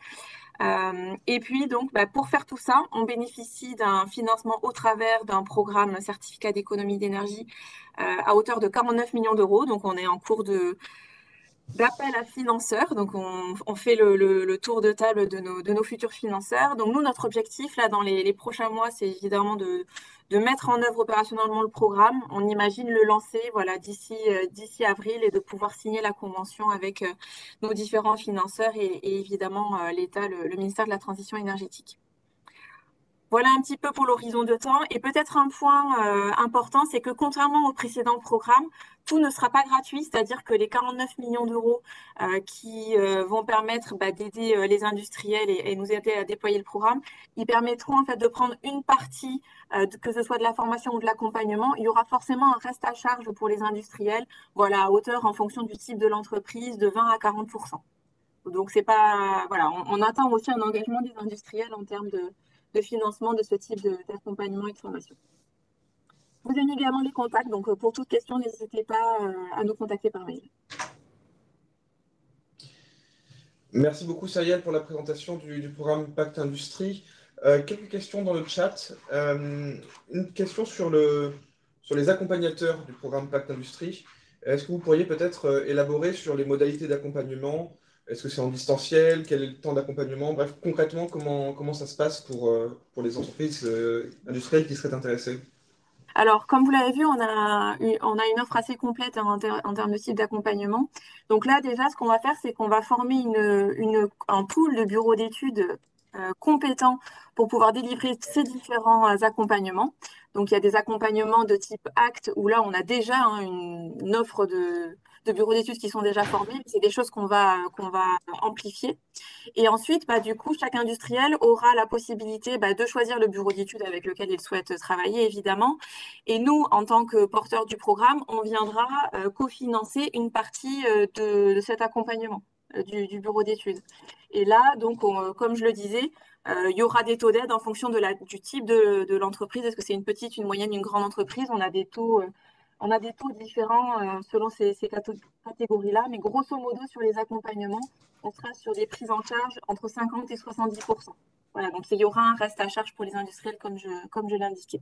Et puis donc pour faire tout ça, on bénéficie d'un financement au travers d'un programme certificat d'économie d'énergie à hauteur de 49 millions d'euros. Donc on est en cours d'appel à financeurs. Donc, on fait le tour de table de nos futurs financeurs. Donc, nous, notre objectif, là, dans les prochains mois, c'est évidemment de mettre en œuvre opérationnellement le programme. On imagine le lancer d'ici avril et de pouvoir signer la convention avec nos différents financeurs et évidemment l'État, le ministère de la Transition énergétique. Voilà un petit peu pour l'horizon de temps. Et peut-être un point important, c'est que contrairement au précédent programme, tout ne sera pas gratuit, c'est-à-dire que les 49 millions d'euros qui vont permettre d'aider les industriels et nous aider à déployer le programme, ils permettront en fait de prendre une partie, que ce soit de la formation ou de l'accompagnement. Il y aura forcément un reste à charge pour les industriels, voilà, à hauteur en fonction du type de l'entreprise de 20 à 40%. Donc c'est pas, voilà, on attend aussi un engagement des industriels en termes de financement de ce type d'accompagnement et de formation. Vous avez également les contacts, donc pour toute question, n'hésitez pas à nous contacter par mail. Merci beaucoup, Sayal, pour la présentation du programme Pacte Industrie. Quelques questions dans le chat. Une question sur les accompagnateurs du programme Pacte Industrie. Est-ce que vous pourriez peut-être élaborer sur les modalités d'accompagnement? Est-ce que c'est en distanciel? Quel est le temps d'accompagnement? Bref, concrètement, comment ça se passe pour les entreprises industrielles qui seraient intéressées? Alors, comme vous l'avez vu, on a une offre assez complète en termes de type d'accompagnement. Donc là, déjà, ce qu'on va faire, c'est qu'on va former un pool de bureaux d'études compétents pour pouvoir délivrer ces différents accompagnements. Donc, il y a des accompagnements de type acte où là, on a déjà une offre de bureaux d'études qui sont déjà formés. C'est des choses qu'on va amplifier. Et ensuite, du coup, chaque industriel aura la possibilité de choisir le bureau d'études avec lequel il souhaite travailler, évidemment. Et nous, en tant que porteurs du programme, on viendra cofinancer une partie de cet accompagnement du bureau d'études. Et là, donc, comme je le disais, il y aura des taux d'aide en fonction du type de l'entreprise. Est-ce que c'est une petite, une moyenne, une grande entreprise? On a des taux On a des taux différents selon ces catégories-là, mais grosso modo, sur les accompagnements, on sera sur des prises en charge entre 50 et 70%. Voilà, donc il y aura un reste à charge pour les industriels, comme je l'indiquais.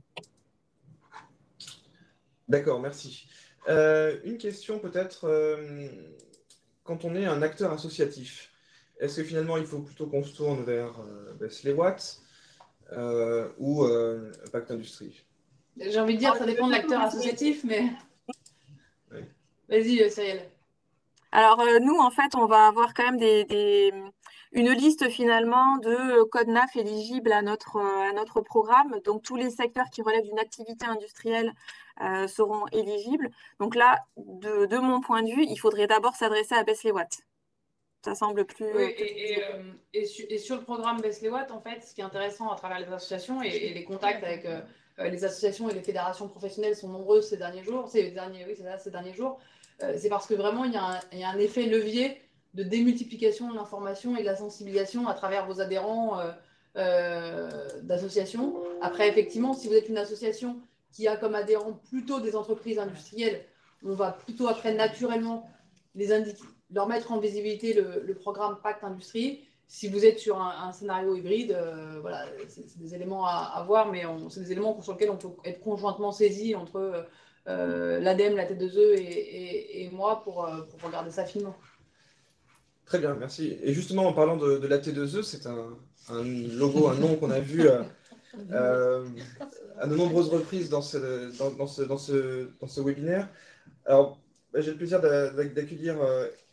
D'accord, merci. Une question peut-être, quand on est un acteur associatif, est-ce que finalement il faut plutôt qu'on se tourne vers Best Watt ou Pacte Industrie? J'ai envie de dire, ça dépend de l'acteur associatif, mais... Oui. Vas-y, Cyril. Alors, nous, en fait, on va avoir quand même une liste finalement de codes NAF éligibles à notre programme. Donc, tous les secteurs qui relèvent d'une activité industrielle seront éligibles. Donc là, de mon point de vue, il faudrait d'abord s'adresser à Best Watt. Ça semble plus... Oui, et sur le programme Best Watt, en fait, ce qui est intéressant à travers les associations et les contacts avec les associations et les fédérations professionnelles sont nombreux ces derniers jours, ces derniers jours, c'est parce que vraiment, il y a un effet levier de démultiplication de l'information et de la sensibilisation à travers vos adhérents d'associations. Après, effectivement, si vous êtes une association qui a comme adhérents plutôt des entreprises industrielles, on va plutôt après naturellement leur mettre en visibilité le programme Pacte Industrie. Si vous êtes sur un scénario hybride, voilà, c'est des éléments à voir, mais c'est des éléments sur lesquels on peut être conjointement saisi entre l'ADEME, la T2E et moi pour regarder ça finement. Très bien, merci. Et justement, en parlant de la T2E, c'est un logo, un nom qu'on a vu à de nombreuses reprises dans ce webinaire. Alors, j'ai le plaisir d'accueillir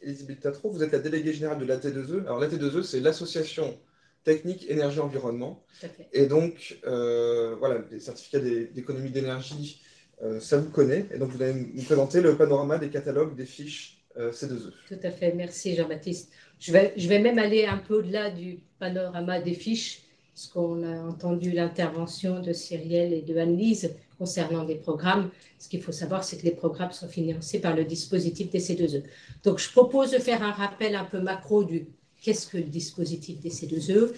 Elisabeth Tatro. Vous êtes la déléguée générale de l'AT2E. Alors, l'AT2E, c'est l'Association Technique Énergie-Environnement. Et donc, voilà, les certificats d'économie d'énergie, ça vous connaît. Et donc, vous allez nous présenter le panorama des catalogues des fiches C2E. Tout à fait, merci Jean-Baptiste. Je vais même aller un peu au-delà du panorama des fiches, parce qu'on a entendu l'intervention de Cyrielle et de Anne-Lise concernant des programmes. Ce qu'il faut savoir, c'est que les programmes sont financés par le dispositif des C2E. Donc, je propose de faire un rappel un peu macro du qu'est-ce que le dispositif des C2E.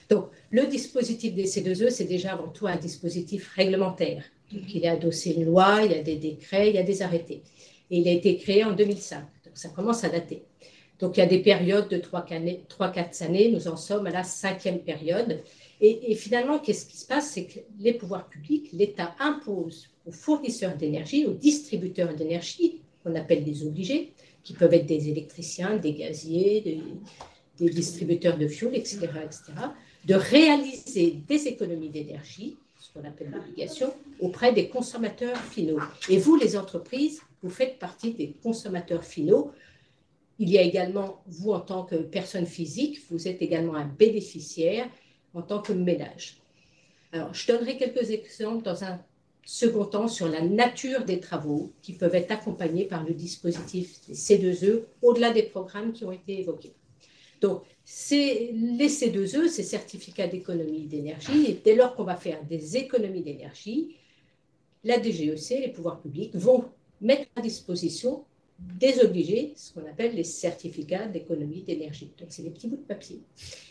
Donc, le dispositif des C2E, c'est déjà avant tout un dispositif réglementaire. Donc, il est adossé une loi, il y a des décrets, il y a des arrêtés. Et il a été créé en 2005, donc ça commence à dater. Donc, il y a des périodes de 3-4 années, nous en sommes à la 5e période. Et finalement, qu'est-ce qui se passe? C'est que les pouvoirs publics, l'État impose aux fournisseurs d'énergie, aux distributeurs d'énergie, qu'on appelle des obligés, qui peuvent être des électriciens, des gaziers, des distributeurs de fioul, etc., de réaliser des économies d'énergie, ce qu'on appelle l'obligation, auprès des consommateurs finaux. Et vous, les entreprises, vous faites partie des consommateurs finaux. Il y a également, vous, en tant que personne physique, vous êtes également un bénéficiaire en tant que ménage. Alors, je donnerai quelques exemples dans un second temps sur la nature des travaux qui peuvent être accompagnés par le dispositif des C2E au-delà des programmes qui ont été évoqués. Donc, les C2E, ces certificats d'économie d'énergie, et dès lors qu'on va faire des économies d'énergie, la DGEC, les pouvoirs publics, vont mettre à disposition des obligés, ce qu'on appelle les certificats d'économie d'énergie. Donc, c'est des petits bouts de papier.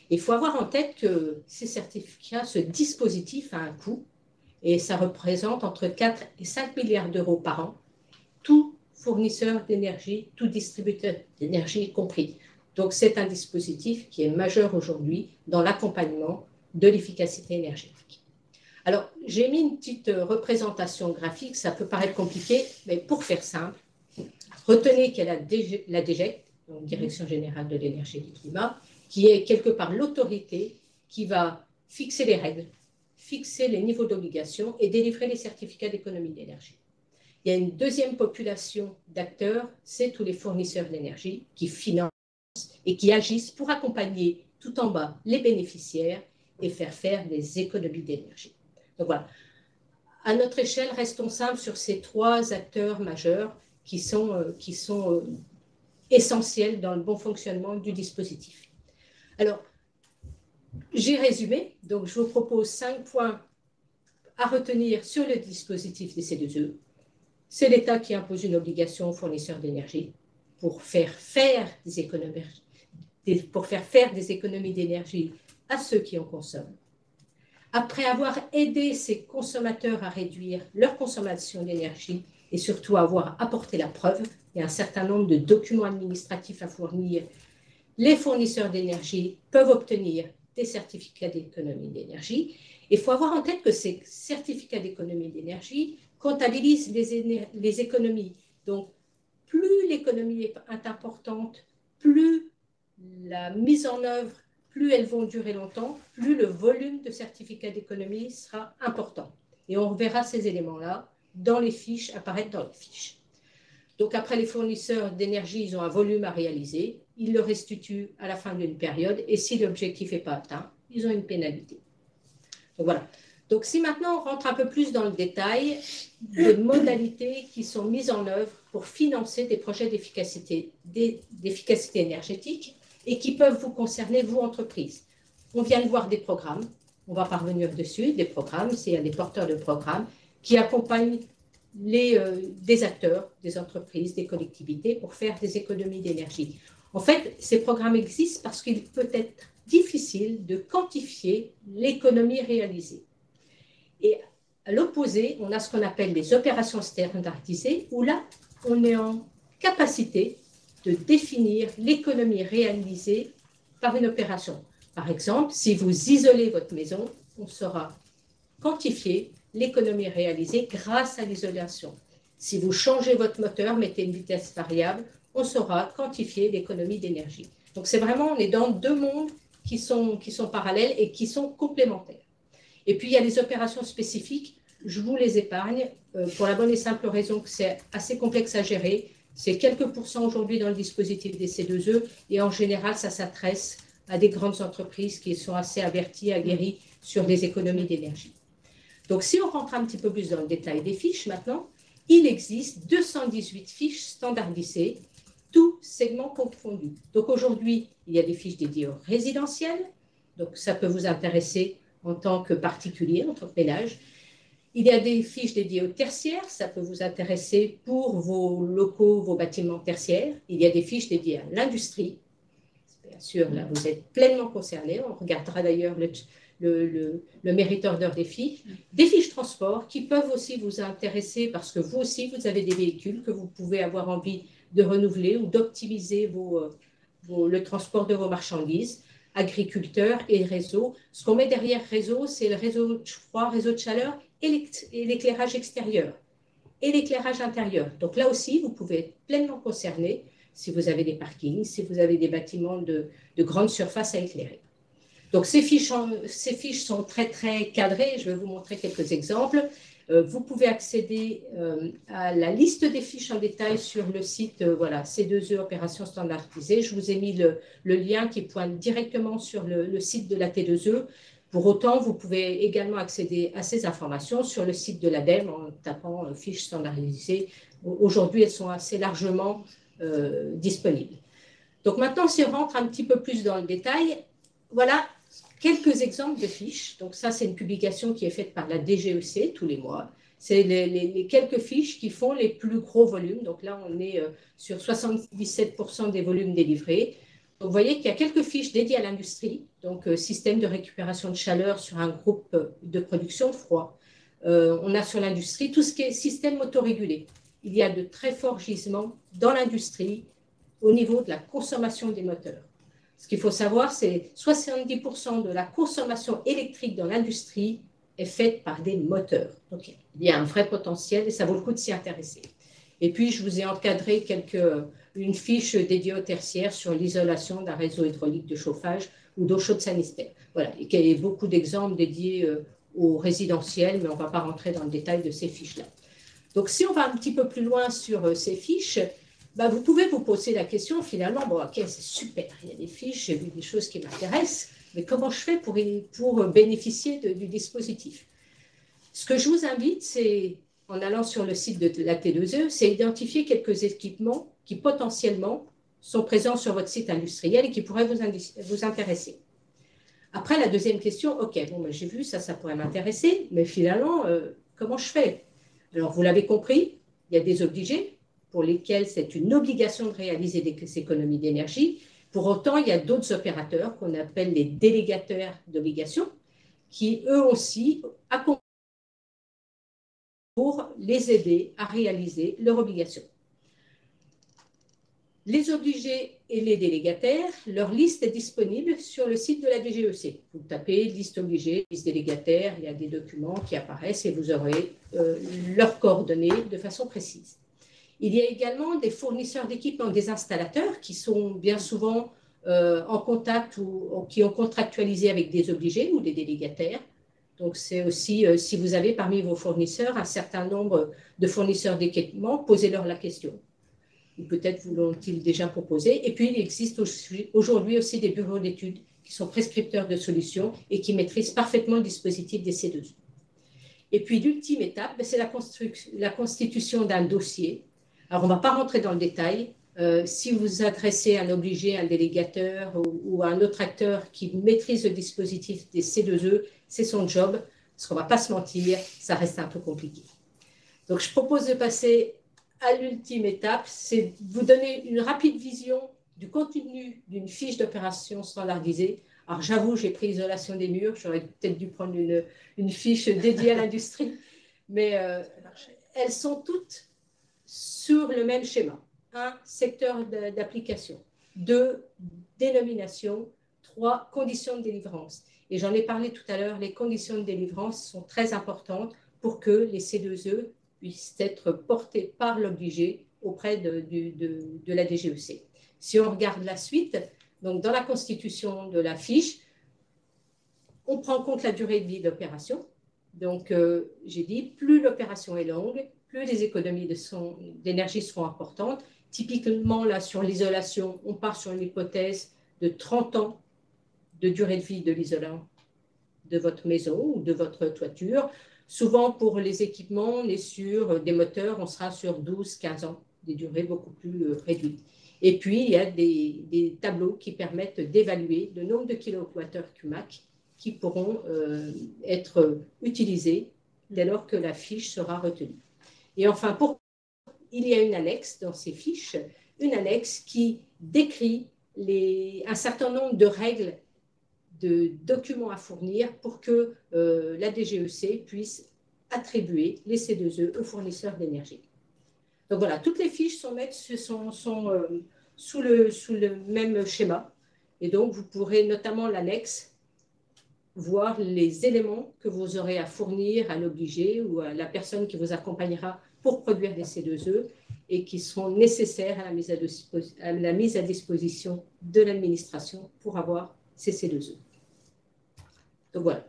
Il faut avoir en tête que ces certificats, ce dispositif a un coût, et ça représente entre 4 et 5 milliards d'euros par an, tout fournisseur d'énergie, tout distributeur d'énergie compris. Donc, c'est un dispositif qui est majeur aujourd'hui dans l'accompagnement de l'efficacité énergétique. Alors, j'ai mis une petite représentation graphique, ça peut paraître compliqué, mais pour faire simple, retenez qu'il y a la DGEC, donc Direction Générale de l'Énergie et du Climat, qui est quelque part l'autorité qui va fixer les règles, fixer les niveaux d'obligation et délivrer les certificats d'économie d'énergie. Il y a une deuxième population d'acteurs, c'est tous les fournisseurs d'énergie qui financent et qui agissent pour accompagner tout en bas les bénéficiaires et faire des économies d'énergie. Donc voilà, à notre échelle, restons simples sur ces 3 acteurs majeurs qui sont essentiels dans le bon fonctionnement du dispositif. Alors, j'ai résumé, donc je vous propose 5 points à retenir sur le dispositif des C2E. C'est l'État qui impose une obligation aux fournisseurs d'énergie pour faire faire des économies d'énergie à ceux qui en consomment. Après avoir aidé ces consommateurs à réduire leur consommation d'énergie et surtout avoir apporté la preuve, il y a un certain nombre de documents administratifs à fournir, les fournisseurs d'énergie peuvent obtenir des certificats d'économie d'énergie. Il faut avoir en tête que ces certificats d'économie d'énergie comptabilisent les économies. Donc, plus l'économie est importante, plus la mise en œuvre, plus elles vont durer longtemps, plus le volume de certificats d'économie sera important. Et on verra ces éléments-là dans les fiches, apparaître dans les fiches. Donc, après, les fournisseurs d'énergie, ils ont un volume à réaliser. Ils le restituent à la fin d'une période. Et si l'objectif n'est pas atteint, ils ont une pénalité. Donc, voilà. Donc, si maintenant on rentre un peu plus dans le détail des modalités qui sont mises en œuvre pour financer des projets d'efficacité énergétique et qui peuvent vous concerner, vous, entreprises. On vient de voir des programmes. On va parvenir dessus. Des programmes, il y a des porteurs de programmes qui accompagnent des acteurs, des entreprises, des collectivités pour faire des économies d'énergie. En fait, ces programmes existent parce qu'il peut être difficile de quantifier l'économie réalisée. Et à l'opposé, on a ce qu'on appelle les opérations standardisées, où là, on est en capacité de définir l'économie réalisée par une opération. Par exemple, si vous isolez votre maison, on saura quantifier l'économie réalisée grâce à l'isolation. Si vous changez votre moteur, mettez une vitesse variable, on saura quantifier l'économie d'énergie. Donc, c'est vraiment, on est dans deux mondes qui sont parallèles et qui sont complémentaires. Et puis, il y a les opérations spécifiques. Je vous les épargne pour la bonne et simple raison que c'est assez complexe à gérer. C'est quelques pourcents aujourd'hui dans le dispositif des C2E et en général, ça s'adresse à des grandes entreprises qui sont assez averties, aguerries sur les économies d'énergie. Donc, si on rentre un petit peu plus dans le détail des fiches maintenant, il existe 218 fiches standardisées, tous segments confondus. Donc, aujourd'hui, il y a des fiches dédiées au résidentiel. Donc, ça peut vous intéresser en tant que particulier, en tant que ménage. Il y a des fiches dédiées au tertiaire, ça peut vous intéresser pour vos locaux, vos bâtiments tertiaires. Il y a des fiches dédiées à l'industrie. Bien sûr, là, vous êtes pleinement concerné. On regardera d'ailleurs le mérite order des fiches transport qui peuvent aussi vous intéresser parce que vous aussi, vous avez des véhicules que vous pouvez avoir envie de renouveler ou d'optimiser le transport de vos marchandises, agriculteurs et réseaux. Ce qu'on met derrière réseau, c'est le réseau de froid, réseau de chaleur et l'éclairage extérieur et l'éclairage intérieur. Donc là aussi, vous pouvez être pleinement concerné si vous avez des parkings, si vous avez des bâtiments de grande surface à éclairer. Donc, ces fiches sont très, très cadrées. Je vais vous montrer quelques exemples. Vous pouvez accéder à la liste des fiches en détail sur le site C2E Opérations Standardisées. Je vous ai mis le lien qui pointe directement sur le site de la T2E. Pour autant, vous pouvez également accéder à ces informations sur le site de l'ADEME en tapant fiches standardisées. Aujourd'hui, elles sont assez largement disponibles. Donc, maintenant, si on rentre un petit peu plus dans le détail, voilà quelques exemples de fiches. Donc, ça, c'est une publication qui est faite par la DGEC tous les mois. C'est les quelques fiches qui font les plus gros volumes. Donc là, on est sur 77% des volumes délivrés. Donc, vous voyez qu'il y a quelques fiches dédiées à l'industrie. Donc, système de récupération de chaleur sur un groupe de production de froid. On a sur l'industrie tout ce qui est système autorégulé. Il y a de très forts gisements dans l'industrie au niveau de la consommation des moteurs. Ce qu'il faut savoir, c'est 70% de la consommation électrique dans l'industrie est faite par des moteurs. Donc, il y a un vrai potentiel et ça vaut le coup de s'y intéresser. Et puis, je vous ai encadré une fiche dédiée au tertiaire sur l'isolation d'un réseau hydraulique de chauffage ou d'eau chaude sanitaire. Voilà, et il y a beaucoup d'exemples dédiés au résidentiel, mais on ne va pas rentrer dans le détail de ces fiches-là. Donc, si on va un petit peu plus loin sur ces fiches, vous pouvez vous poser la question, finalement, bon, ok, c'est super, il y a des fiches, j'ai vu des choses qui m'intéressent, mais comment je fais pour bénéficier du dispositif? Ce que je vous invite, c'est, en allant sur le site de la T2E, c'est identifier quelques équipements qui potentiellement sont présents sur votre site industriel et qui pourraient vous intéresser. Après, la deuxième question, ok, bon, j'ai vu, ça pourrait m'intéresser, mais finalement, comment je fais? Alors, vous l'avez compris, il y a des obligés, pour lesquels c'est une obligation de réaliser des économies d'énergie. Pour autant, il y a d'autres opérateurs qu'on appelle les délégataires d'obligations qui, eux aussi, accompagnent pour les aider à réaliser leurs obligations. Les obligés et les délégataires, leur liste est disponible sur le site de la DGEC. Vous tapez liste obligée, liste délégataire, il y a des documents qui apparaissent et vous aurez leurs coordonnées de façon précise. Il y a également des fournisseurs d'équipements, des installateurs qui sont bien souvent en contact ou qui ont contractualisé avec des obligés ou des délégataires. Donc, c'est aussi, si vous avez parmi vos fournisseurs un certain nombre de fournisseurs d'équipements, posez-leur la question. Ou peut-être vous l'ont-ils déjà proposé. Et puis, il existe aujourd'hui aussi des bureaux d'études qui sont prescripteurs de solutions et qui maîtrisent parfaitement le dispositif des C2E. Et puis, l'ultime étape, c'est la constitution d'un dossier. Alors, on ne va pas rentrer dans le détail. Si vous adressez un obligé, un délégateur ou un autre acteur qui maîtrise le dispositif des C2E, c'est son job, parce qu'on ne va pas se mentir, ça reste un peu compliqué. Donc, je propose de passer à l'ultime étape, c'est vous donner une rapide vision du contenu d'une fiche d'opération standardisée. Alors, j'avoue, j'ai pris isolation des murs, j'aurais peut-être dû prendre une fiche dédiée à l'industrie, mais elles sont toutes sur le même schéma. 1, secteur d'application. 2, dénomination. 3, conditions de délivrance. Et j'en ai parlé tout à l'heure, les conditions de délivrance sont très importantes pour que les C2E puissent être portés par l'obligé auprès de la DGEC. Si on regarde la suite, donc dans la constitution de la fiche, on prend en compte la durée de vie de l'opération. Donc, j'ai dit, plus l'opération est longue, plus les économies d'énergie seront importantes. Typiquement, là, sur l'isolation, on part sur une hypothèse de 30 ans de durée de vie de l'isolant de votre maison ou de votre toiture. Souvent, pour les équipements, on est sur des moteurs, on sera sur 12-15 ans, des durées beaucoup plus réduites. Et puis, il y a des tableaux qui permettent d'évaluer le nombre de kilowattheures CUMAC qui pourront être utilisés dès lors que la fiche sera retenue. Et enfin, il y a une annexe dans ces fiches, une annexe qui décrit un certain nombre de règles, de documents à fournir pour que la DGEC puisse attribuer les C2E aux fournisseurs d'énergie. Donc voilà, toutes les fiches sont sous le même schéma. Et donc, vous pourrez notamment l'annexe voir les éléments que vous aurez à fournir à l'obligé ou à la personne qui vous accompagnera pour produire des C2E et qui seront nécessaires à la mise à disposition de l'administration pour avoir ces C2E. Donc voilà.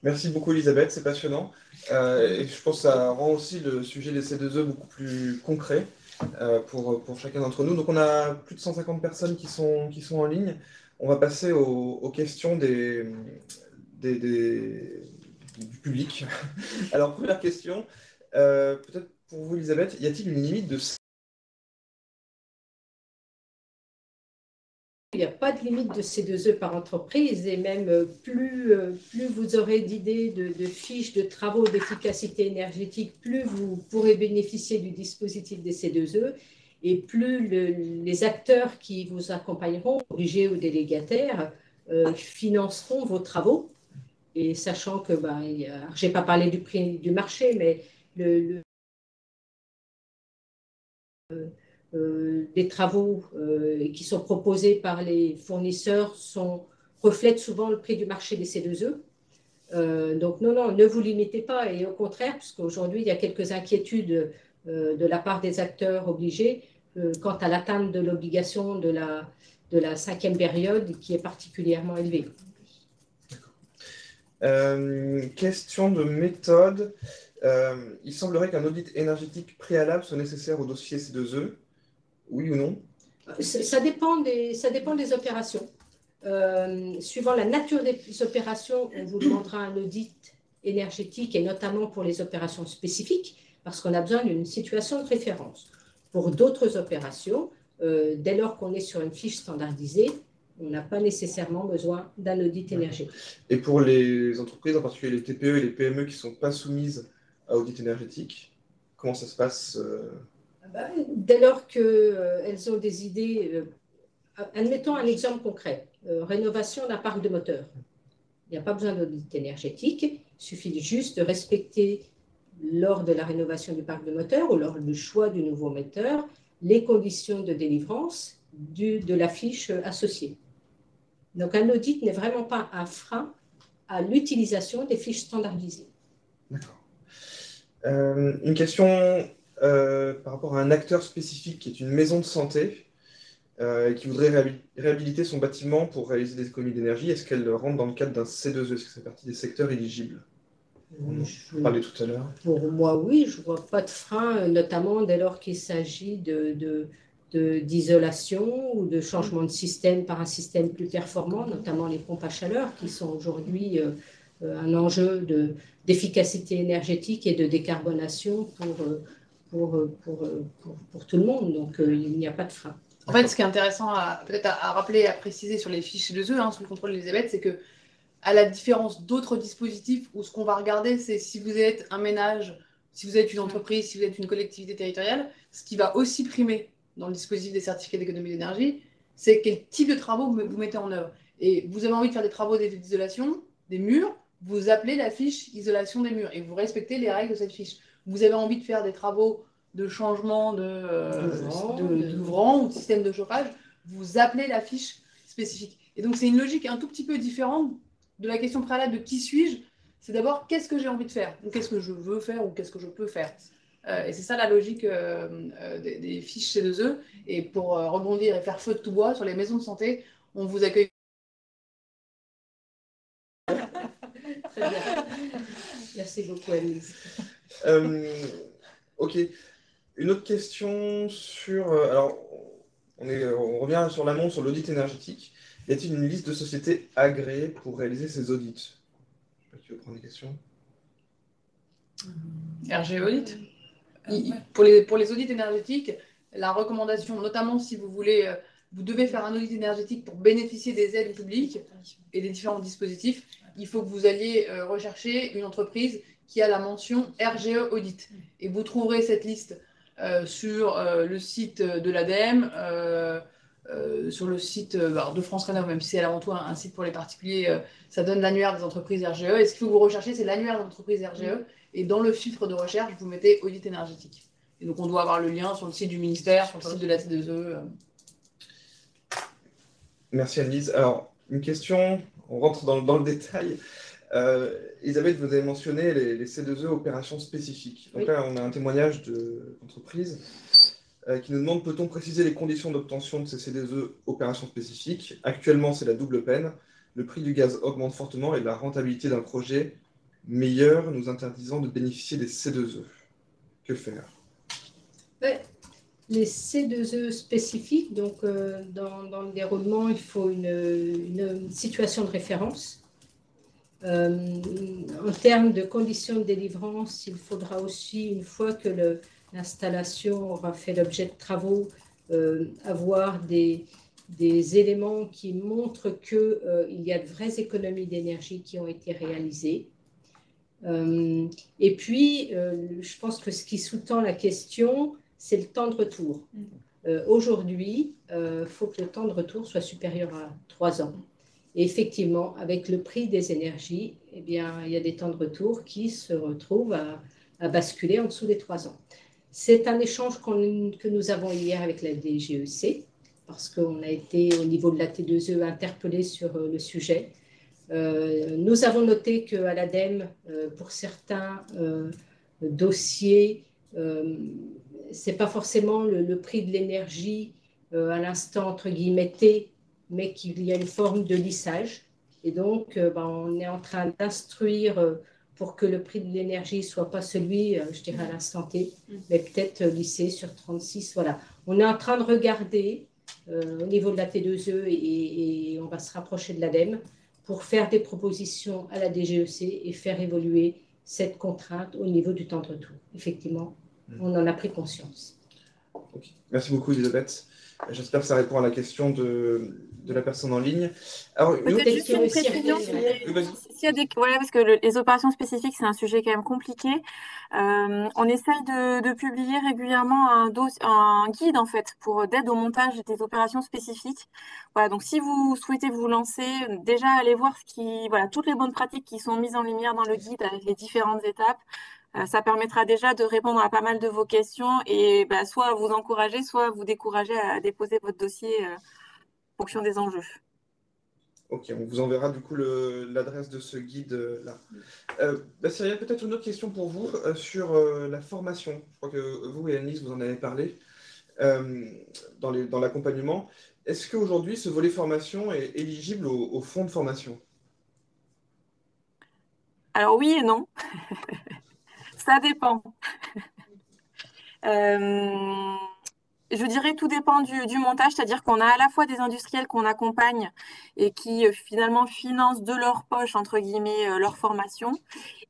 Merci beaucoup Elisabeth, c'est passionnant. Et je pense que ça rend aussi le sujet des C2E beaucoup plus concret pour chacun d'entre nous. Donc on a plus de 150 personnes qui sont en ligne. On va passer aux questions du public. Alors première question, peut-être pour vous Elisabeth, y a-t-il une limite de... Il n'y a pas de limite de C2E par entreprise et même plus vous aurez d'idées de fiches de travaux d'efficacité énergétique, plus vous pourrez bénéficier du dispositif des C2E et plus les acteurs qui vous accompagneront, obligés ou délégataires, financeront vos travaux. Et sachant que, je n'ai pas parlé du prix du marché, mais les travaux qui sont proposés par les fournisseurs reflètent souvent le prix du marché des C2E. Donc non, ne vous limitez pas. Et au contraire, puisqu'aujourd'hui, il y a quelques inquiétudes de la part des acteurs obligés quant à l'atteinte de l'obligation de la 5e période qui est particulièrement élevée. Question de méthode. Il semblerait qu'un audit énergétique préalable soit nécessaire au dossier C2E. Oui ou non? Ça dépend des opérations. Suivant la nature des opérations, on vous demandera un audit énergétique et notamment pour les opérations spécifiques parce qu'on a besoin d'une situation de référence. Pour d'autres opérations, dès lors qu'on est sur une fiche standardisée, on n'a pas nécessairement besoin d'un audit énergétique. Et pour les entreprises, en particulier les TPE et les PME qui ne sont pas soumises à audit énergétique, comment ça se passe Dès lors qu'elles ont des idées, admettons un exemple concret, rénovation d'un parc de moteurs. Il n'y a pas besoin d'audit énergétique. Il suffit juste de respecter, lors de la rénovation du parc de moteurs ou lors du choix du nouveau moteur, les conditions de délivrance de la fiche associée. Donc, un audit n'est vraiment pas un frein à l'utilisation des fiches standardisées. D'accord. Une question par rapport à un acteur spécifique qui est une maison de santé qui voudrait réhabiliter son bâtiment pour réaliser des économies d'énergie. Est-ce qu'elle rentre dans le cadre d'un C2E? Est-ce que c'est partie des secteurs éligibles? On en parlait tout à l'heure. Pour moi, oui, je ne vois pas de frein, notamment dès lors qu'il s'agit d'isolation ou de changement de système par un système plus performant, notamment les pompes à chaleur, qui sont aujourd'hui un enjeu d'efficacité énergétique et de décarbonation pour tout le monde. Donc, il n'y a pas de frein. En fait, ce qui est intéressant peut-être à rappeler et à préciser sur les fiches C2E, sous le contrôle d'Elisabeth, c'est que, à la différence d'autres dispositifs où ce qu'on va regarder, c'est si vous êtes un ménage, si vous êtes une entreprise, si vous êtes une collectivité territoriale, ce qui va aussi primer dans le dispositif des certificats d'économie d'énergie, c'est quel type de travaux vous mettez en œuvre. Et vous avez envie de faire des travaux d'isolation des murs, vous appelez la fiche isolation des murs et vous respectez les règles de cette fiche. Vous avez envie de faire des travaux de changement d'ouvrant ou de système de chauffage, vous appelez la fiche spécifique. Et donc, c'est une logique un tout petit peu différente de la question préalable de qui suis-je. C'est d'abord qu'est-ce que j'ai envie de faire, ou qu'est-ce que je veux faire, ou qu'est-ce que je peux faire. Et c'est ça la logique des fiches C2E. Et pour rebondir et faire feu de tout bois sur les maisons de santé, on vous accueille. Très bien. Merci beaucoup, Annelise. Ok. Une autre question sur... alors, on revient sur l'annonce sur l'audit énergétique. Y a-t-il une liste de sociétés agréées pour réaliser ces audits? Je sais pas qui veut prendre des questions. RGE Audit. Pour les audits énergétiques, la recommandation, notamment si vous voulez, vous devez faire un audit énergétique pour bénéficier des aides publiques et des différents dispositifs, il faut que vous alliez rechercher une entreprise qui a la mention RGE Audit. Et vous trouverez cette liste sur le site de l'ADEME, sur le site de France Rénov', même si c'est avant tout un site pour les particuliers, ça donne l'annuaire des entreprises RGE. Et ce qu'il faut que vous recherchez, c'est l'annuaire des entreprises RGE. Et dans le filtre de recherche, vous mettez audit énergétique. Et donc, on doit avoir le lien sur le site du ministère, sur le site de la T2E. Merci Annelise. Alors, une question, on rentre dans le détail. Elisabeth, vous avez mentionné les C2E opérations spécifiques. Donc là, on a un témoignage d'entreprise qui nous demande: peut-on préciser les conditions d'obtention de ces C2E opérations spécifiques? Actuellement, c'est la double peine. Le prix du gaz augmente fortement et la rentabilité d'un projet meilleure, nous interdisant de bénéficier des C2E. Que faire? Les C2E spécifiques, donc dans le déroulement, il faut une situation de référence. En termes de conditions de délivrance, il faudra aussi, une fois que l'installation aura fait l'objet de travaux, avoir des éléments qui montrent qu'il y a de vraies économies d'énergie qui ont été réalisées. Et puis, je pense que ce qui sous-tend la question, c'est le temps de retour. Aujourd'hui, il faut que le temps de retour soit supérieur à 3 ans. Et effectivement, avec le prix des énergies, eh bien, il y a des temps de retour qui se retrouvent à basculer en dessous des 3 ans. C'est un échange que nous avons hier avec la DGEC, parce qu'on a été au niveau de la T2E interpellés sur le sujet. Nous avons noté qu'à l'ADEME, pour certains dossiers, ce n'est pas forcément le prix de l'énergie à l'instant, entre guillemets, T, mais qu'il y a une forme de lissage. Et donc, on est en train d'instruire pour que le prix de l'énergie ne soit pas celui, je dirais, à l'instant T, mais peut-être lissé sur 36. Voilà. On est en train de regarder au niveau de la T2E et on va se rapprocher de l'ADEME pour faire des propositions à la DGEC et faire évoluer cette contrainte au niveau du temps de retour. Effectivement, on en a pris conscience. Okay. Merci beaucoup, Elisabeth. J'espère que ça répond à la question de la personne en ligne. Alors, peut-être juste une précision, s'il y a voilà, parce que les opérations spécifiques, c'est un sujet quand même compliqué. On essaye de publier régulièrement un guide en fait d'aide au montage des opérations spécifiques. Voilà, donc si vous souhaitez vous lancer, déjà allez voir voilà, toutes les bonnes pratiques qui sont mises en lumière dans le guide avec les différentes étapes. Ça permettra déjà de répondre à pas mal de vos questions et soit vous encourager, soit vous décourager à déposer votre dossier en fonction des enjeux. Ok, on vous enverra du coup l'adresse de ce guide-là. Cyrielle, peut-être une autre question pour vous sur la formation. Je crois que vous et Annelise, vous en avez parlé dans l'accompagnement. Est-ce qu'aujourd'hui, ce volet formation est éligible au fonds de formation? Alors oui et non, ça dépend. Je dirais tout dépend du montage, c'est-à-dire qu'on a à la fois des industriels qu'on accompagne et qui finalement financent de leur poche, entre guillemets, leur formation.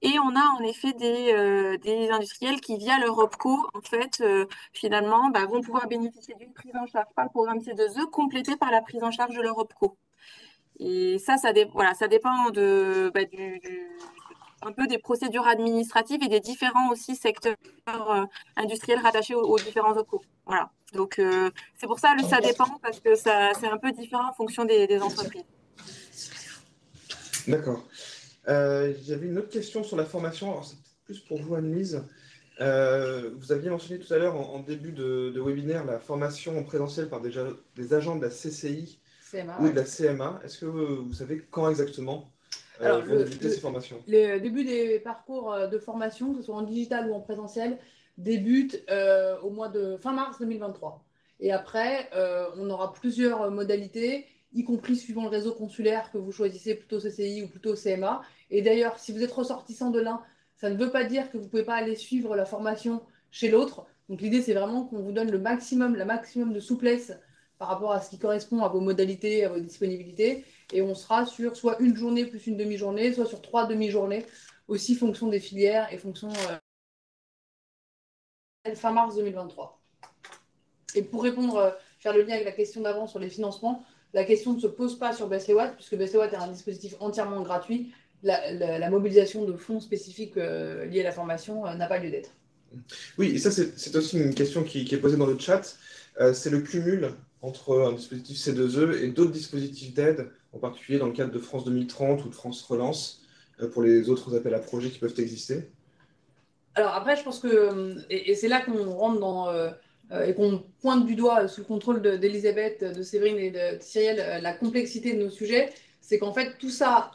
Et on a en effet des industriels qui, via leur OPCO, en fait, finalement, vont pouvoir bénéficier d'une prise en charge par le programme C2E, complétée par la prise en charge de leur OPCO. Et voilà, ça dépend un peu des procédures administratives et des différents aussi secteurs industriels rattachés aux différents OPCO. Voilà. Donc, c'est pour ça ça dépend, parce que c'est un peu différent en fonction des entreprises. D'accord. J'avais une autre question sur la formation. Alors, c'est plus pour vous, Annelise. Vous aviez mentionné tout à l'heure en début de webinaire la formation en présentiel par des agents de la CCI CMA, ou de la CMA. Est-ce que vous savez quand exactement Alors, vont débuter ces formations? Le début des parcours de formation, que ce soit en digital ou en présentiel, débute au mois de fin mars 2023. Et après, on aura plusieurs modalités, y compris suivant le réseau consulaire que vous choisissez, plutôt CCI ou plutôt CMA. Et d'ailleurs, si vous êtes ressortissant de l'un, ça ne veut pas dire que vous ne pouvez pas aller suivre la formation chez l'autre. Donc l'idée, c'est vraiment qu'on vous donne la maximum de souplesse par rapport à ce qui correspond à vos modalités, à vos disponibilités. Et on sera sur soit une journée plus une demi-journée, soit sur 3 demi-journées, aussi fonction des filières et fonction fin mars 2023. Et pour répondre, faire le lien avec la question d'avant sur les financements, la question ne se pose pas sur Best Watt, puisque Best Watt est un dispositif entièrement gratuit. La mobilisation de fonds spécifiques liés à la formation n'a pas lieu d'être. Oui, et ça, c'est aussi une question qui est posée dans le chat. C'est le cumul entre un dispositif C2E et d'autres dispositifs d'aide, en particulier dans le cadre de France 2030 ou de France Relance, pour les autres appels à projets qui peuvent exister. Alors après, je pense que, et c'est là qu'on rentre dans, et qu'on pointe du doigt sous le contrôle d'Elisabeth, de Séverine et de Cyrielle, la complexité de nos sujets, c'est qu'en fait, tout ça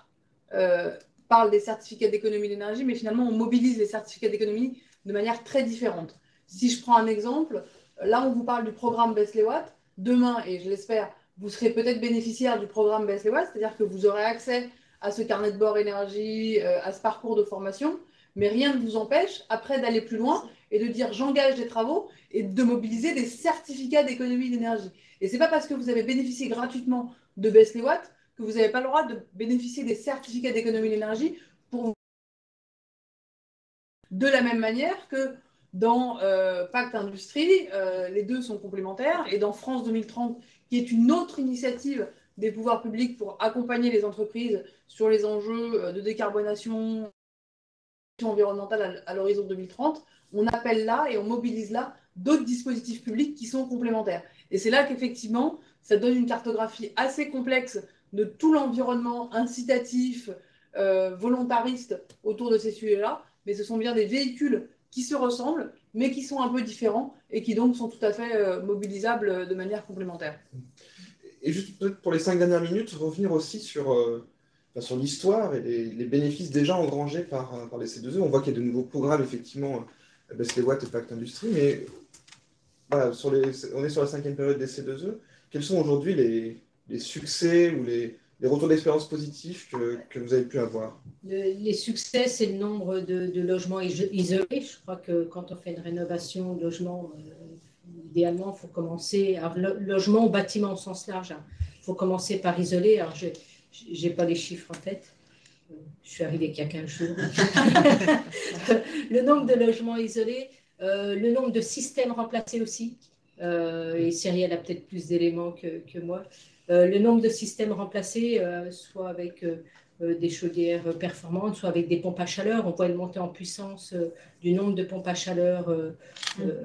parle des certificats d'économie d'énergie, mais finalement, on mobilise les certificats d'économie de manière très différente. Si je prends un exemple, là, on vous parle du programme Baisse les Watts. Demain, et je l'espère, vous serez peut-être bénéficiaire du programme Baisse les Watts, c'est-à-dire que vous aurez accès à ce carnet de bord énergie, à ce parcours de formation, mais rien ne vous empêche après d'aller plus loin et de dire j'engage des travaux et de mobiliser des certificats d'économie d'énergie. Et ce n'est pas parce que vous avez bénéficié gratuitement de Baisse les Watts que vous n'avez pas le droit de bénéficier des certificats d'économie d'énergie pour de la même manière que dans Pacte Industrie, les deux sont complémentaires, et dans France 2030, qui est une autre initiative des pouvoirs publics pour accompagner les entreprises sur les enjeux de décarbonation environnementale à l'horizon 2030, on appelle là et on mobilise là d'autres dispositifs publics qui sont complémentaires. Et c'est là qu'effectivement, ça donne une cartographie assez complexe de tout l'environnement incitatif, volontariste autour de ces sujets-là, mais ce sont bien des véhicules qui se ressemblent, mais qui sont un peu différents et qui donc sont tout à fait mobilisables de manière complémentaire. Et juste peut-être pour les 5 dernières minutes, revenir aussi sur l'histoire et les bénéfices déjà engrangés par les C2E. On voit qu'il y a de nouveaux programmes, effectivement, Baisse les Watts et Pacte Industrie, mais voilà, on est sur la 5e période des C2E. Quels sont aujourd'hui les succès ou les retours d'expérience positifs que vous avez pu avoir? Les succès, c'est le nombre de logements isolés. Je crois que quand on fait une rénovation de logement, idéalement, il faut commencer. Alors, logement ou bâtiment au sens large, il faut commencer par isoler. Alors, je n'ai pas les chiffres en tête. Je suis arrivée qu'il y a 15 jours. Le nombre de logements isolés, le nombre de systèmes remplacés aussi. Et Cyrielle a peut-être plus d'éléments que moi. Le nombre de systèmes remplacés, soit avec des chaudières performantes, soit avec des pompes à chaleur. On voit une montée en puissance du nombre de pompes à chaleur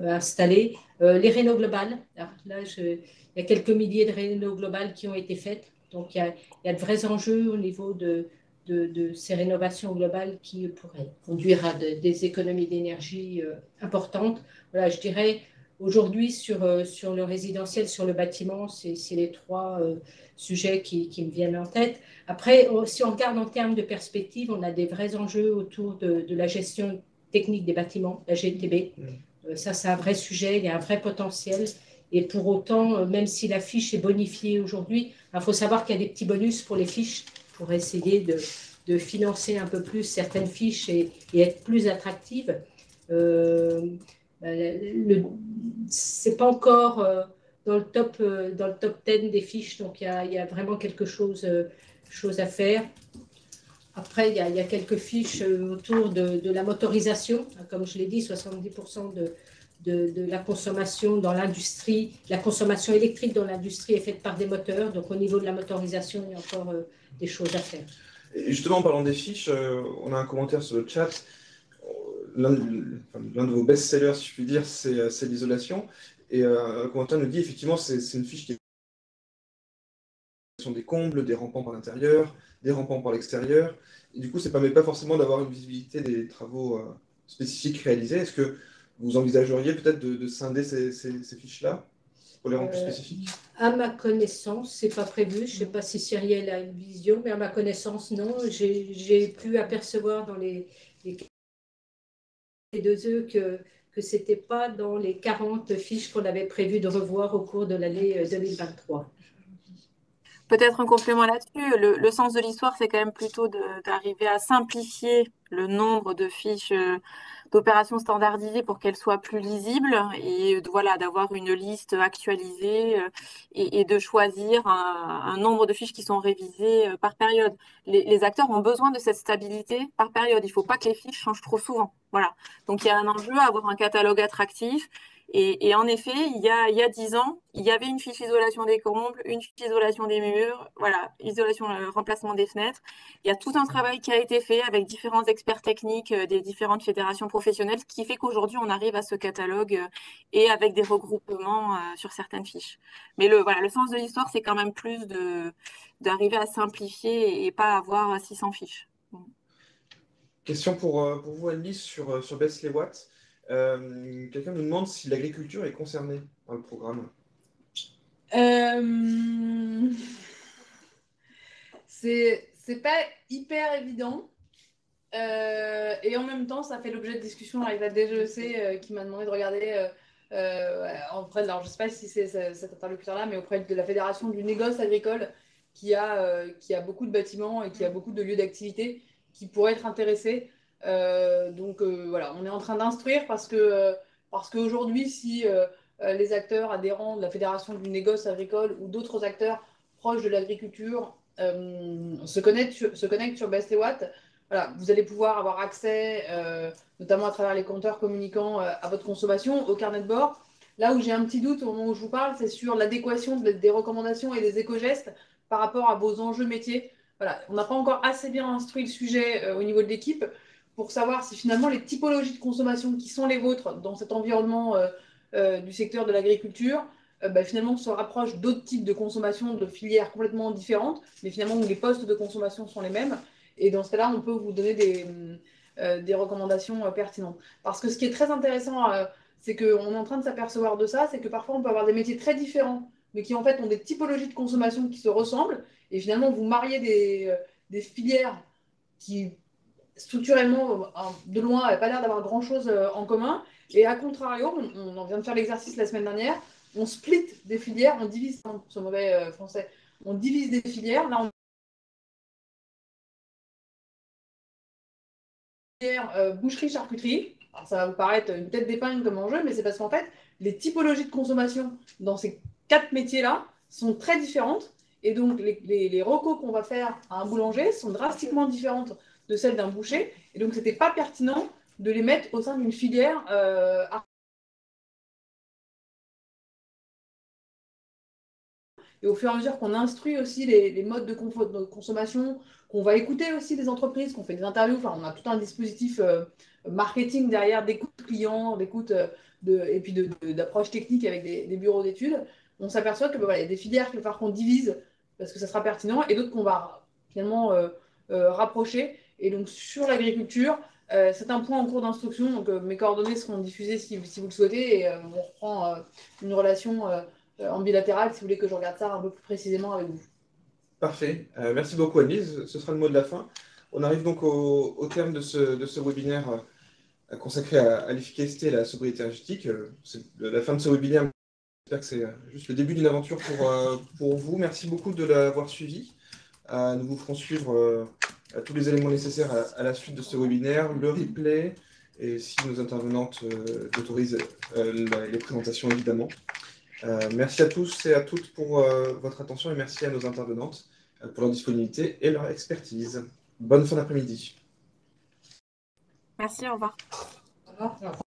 installées. Les rénaux globales, là, il y a quelques milliers de rénaux globales qui ont été faites. Donc, il y a de vrais enjeux au niveau de ces rénovations globales qui pourraient conduire à des économies d'énergie importantes. Voilà, je dirais, aujourd'hui, sur le résidentiel, sur le bâtiment, c'est les trois sujets qui me viennent en tête. Après, si on regarde en termes de perspective, on a des vrais enjeux autour de la gestion technique des bâtiments, la GTB. Ça, c'est un vrai sujet, il y a un vrai potentiel. Et pour autant, même si la fiche est bonifiée aujourd'hui, il faut savoir qu'il y a des petits bonus pour les fiches pour essayer de financer un peu plus certaines fiches et être plus attractives. C'est pas encore dans le top 10 des fiches, donc il y a vraiment quelque chose à faire. Après, il y a quelques fiches autour de la motorisation. Comme je l'ai dit, 70% de la consommation dans l'industrie, la consommation électrique dans l'industrie est faite par des moteurs. Donc, au niveau de la motorisation, il y a encore des choses à faire. Et justement, en parlant des fiches, on a un commentaire sur le chat. L'un de vos best-sellers, si je puis dire, c'est l'isolation. Et un commentaire nous dit, effectivement, c'est une fiche qui est des combles, des rampants par l'intérieur, des rampants par l'extérieur. Et du coup, ça ne permet pas forcément d'avoir une visibilité des travaux spécifiques réalisés. Est-ce que vous envisageriez peut-être de scinder ces fiches-là pour les rendre plus spécifiques? À ma connaissance, ce n'est pas prévu. Je ne sais pas si Cyrielle a une vision, mais à ma connaissance, non. J'ai pu apercevoir dans les 2E que ce n'était pas dans les 40 fiches qu'on avait prévu de revoir au cours de l'année 2023. Peut-être un complément là-dessus. Le sens de l'histoire, c'est quand même plutôt d'arriver à simplifier le nombre de fiches d'opérations standardisées pour qu'elles soient plus lisibles et voilà, d'avoir une liste actualisée et de choisir un nombre de fiches qui sont révisées par période. Les acteurs ont besoin de cette stabilité par période. Il ne faut pas que les fiches changent trop souvent. Voilà. Donc, il y a un enjeu à avoir un catalogue attractif. Et en effet, il y a 10 ans, il y avait une fiche isolation des combles, une fiche isolation des murs, voilà, isolation, remplacement des fenêtres. Il y a tout un travail qui a été fait avec différents experts techniques des différentes fédérations professionnelles, ce qui fait qu'aujourd'hui, on arrive à ce catalogue et avec des regroupements sur certaines fiches. Mais le sens de l'histoire, c'est quand même plus d'arriver à simplifier et pas avoir 600 fiches. Question pour vous, Anne-Lise, sur Baisse les watts. Quelqu'un nous demande si l'agriculture est concernée par le programme. C'est pas hyper évident. Et en même temps, ça fait l'objet de discussions avec la DGEC qui m'a demandé de regarder auprès de, alors je sais pas si c'est cet interlocuteur-là, mais auprès de la Fédération du négoce agricole qui a beaucoup de bâtiments et qui a beaucoup de lieux d'activité qui pourraient être intéressés. Donc voilà, on est en train d'instruire parce qu'aujourd'hui, si les acteurs adhérents de la Fédération du négoce agricole ou d'autres acteurs proches de l'agriculture se connectent sur Best Watt, voilà, vous allez pouvoir avoir accès, notamment à travers les compteurs communicants, à votre consommation, au carnet de bord. Là où j'ai un petit doute au moment où je vous parle, c'est sur l'adéquation des recommandations et des éco-gestes par rapport à vos enjeux métiers. Voilà, on n'a pas encore assez bien instruit le sujet au niveau de l'équipe pour savoir si finalement les typologies de consommation qui sont les vôtres dans cet environnement du secteur de l'agriculture, finalement se rapprochent d'autres types de consommation de filières complètement différentes, mais finalement où les postes de consommation sont les mêmes. Et dans ce cas-là, on peut vous donner des recommandations pertinentes. Parce que ce qui est très intéressant, c'est qu'on est en train de s'apercevoir de ça, c'est que parfois on peut avoir des métiers très différents, mais qui en fait ont des typologies de consommation qui se ressemblent. Et finalement, vous mariez des filières qui, structurellement, de loin, n'avaient pas l'air d'avoir grand-chose en commun. Et à contrario, on en vient de faire l'exercice la semaine dernière, on split des filières, on divise, pour ce mauvais français, on divise des filières. Là, boucherie-charcuterie. Alors, ça va vous paraître une tête d'épingle comme enjeu, mais c'est parce qu'en fait, les typologies de consommation dans ces 4 métiers-là sont très différentes. Et donc, les recos qu'on va faire à un boulanger sont drastiquement différentes de celles d'un boucher. Et donc, ce n'était pas pertinent de les mettre au sein d'une filière Et au fur et à mesure qu'on instruit aussi les modes de consommation, qu'on va écouter aussi des entreprises, qu'on fait des interviews, enfin, on a tout un dispositif marketing derrière, d'écoute client, d'écoute et puis d'approche technique avec des bureaux d'études. On s'aperçoit que voilà, y a des filières qu'il va falloir qu'on divise parce que ça sera pertinent et d'autres qu'on va finalement rapprocher. Et donc, sur l'agriculture, c'est un point en cours d'instruction. Donc, mes coordonnées seront diffusées si vous le souhaitez. Et on reprend une relation en bilatéral si vous voulez que je regarde ça un peu plus précisément avec vous. Parfait. Merci beaucoup, Annelise. Ce sera le mot de la fin. On arrive donc au terme de ce webinaire consacré à l'efficacité et à la sobriété énergétique. C'est la fin de ce webinaire. J'espère que c'est juste le début d'une aventure pour vous. Merci beaucoup de l'avoir suivi. Nous vous ferons suivre tous les éléments nécessaires à la suite de ce webinaire, le replay, et si nos intervenantes autorisent les présentations, évidemment. Merci à tous et à toutes pour votre attention et merci à nos intervenantes pour leur disponibilité et leur expertise. Bonne fin d'après-midi. Merci, au revoir. Au revoir.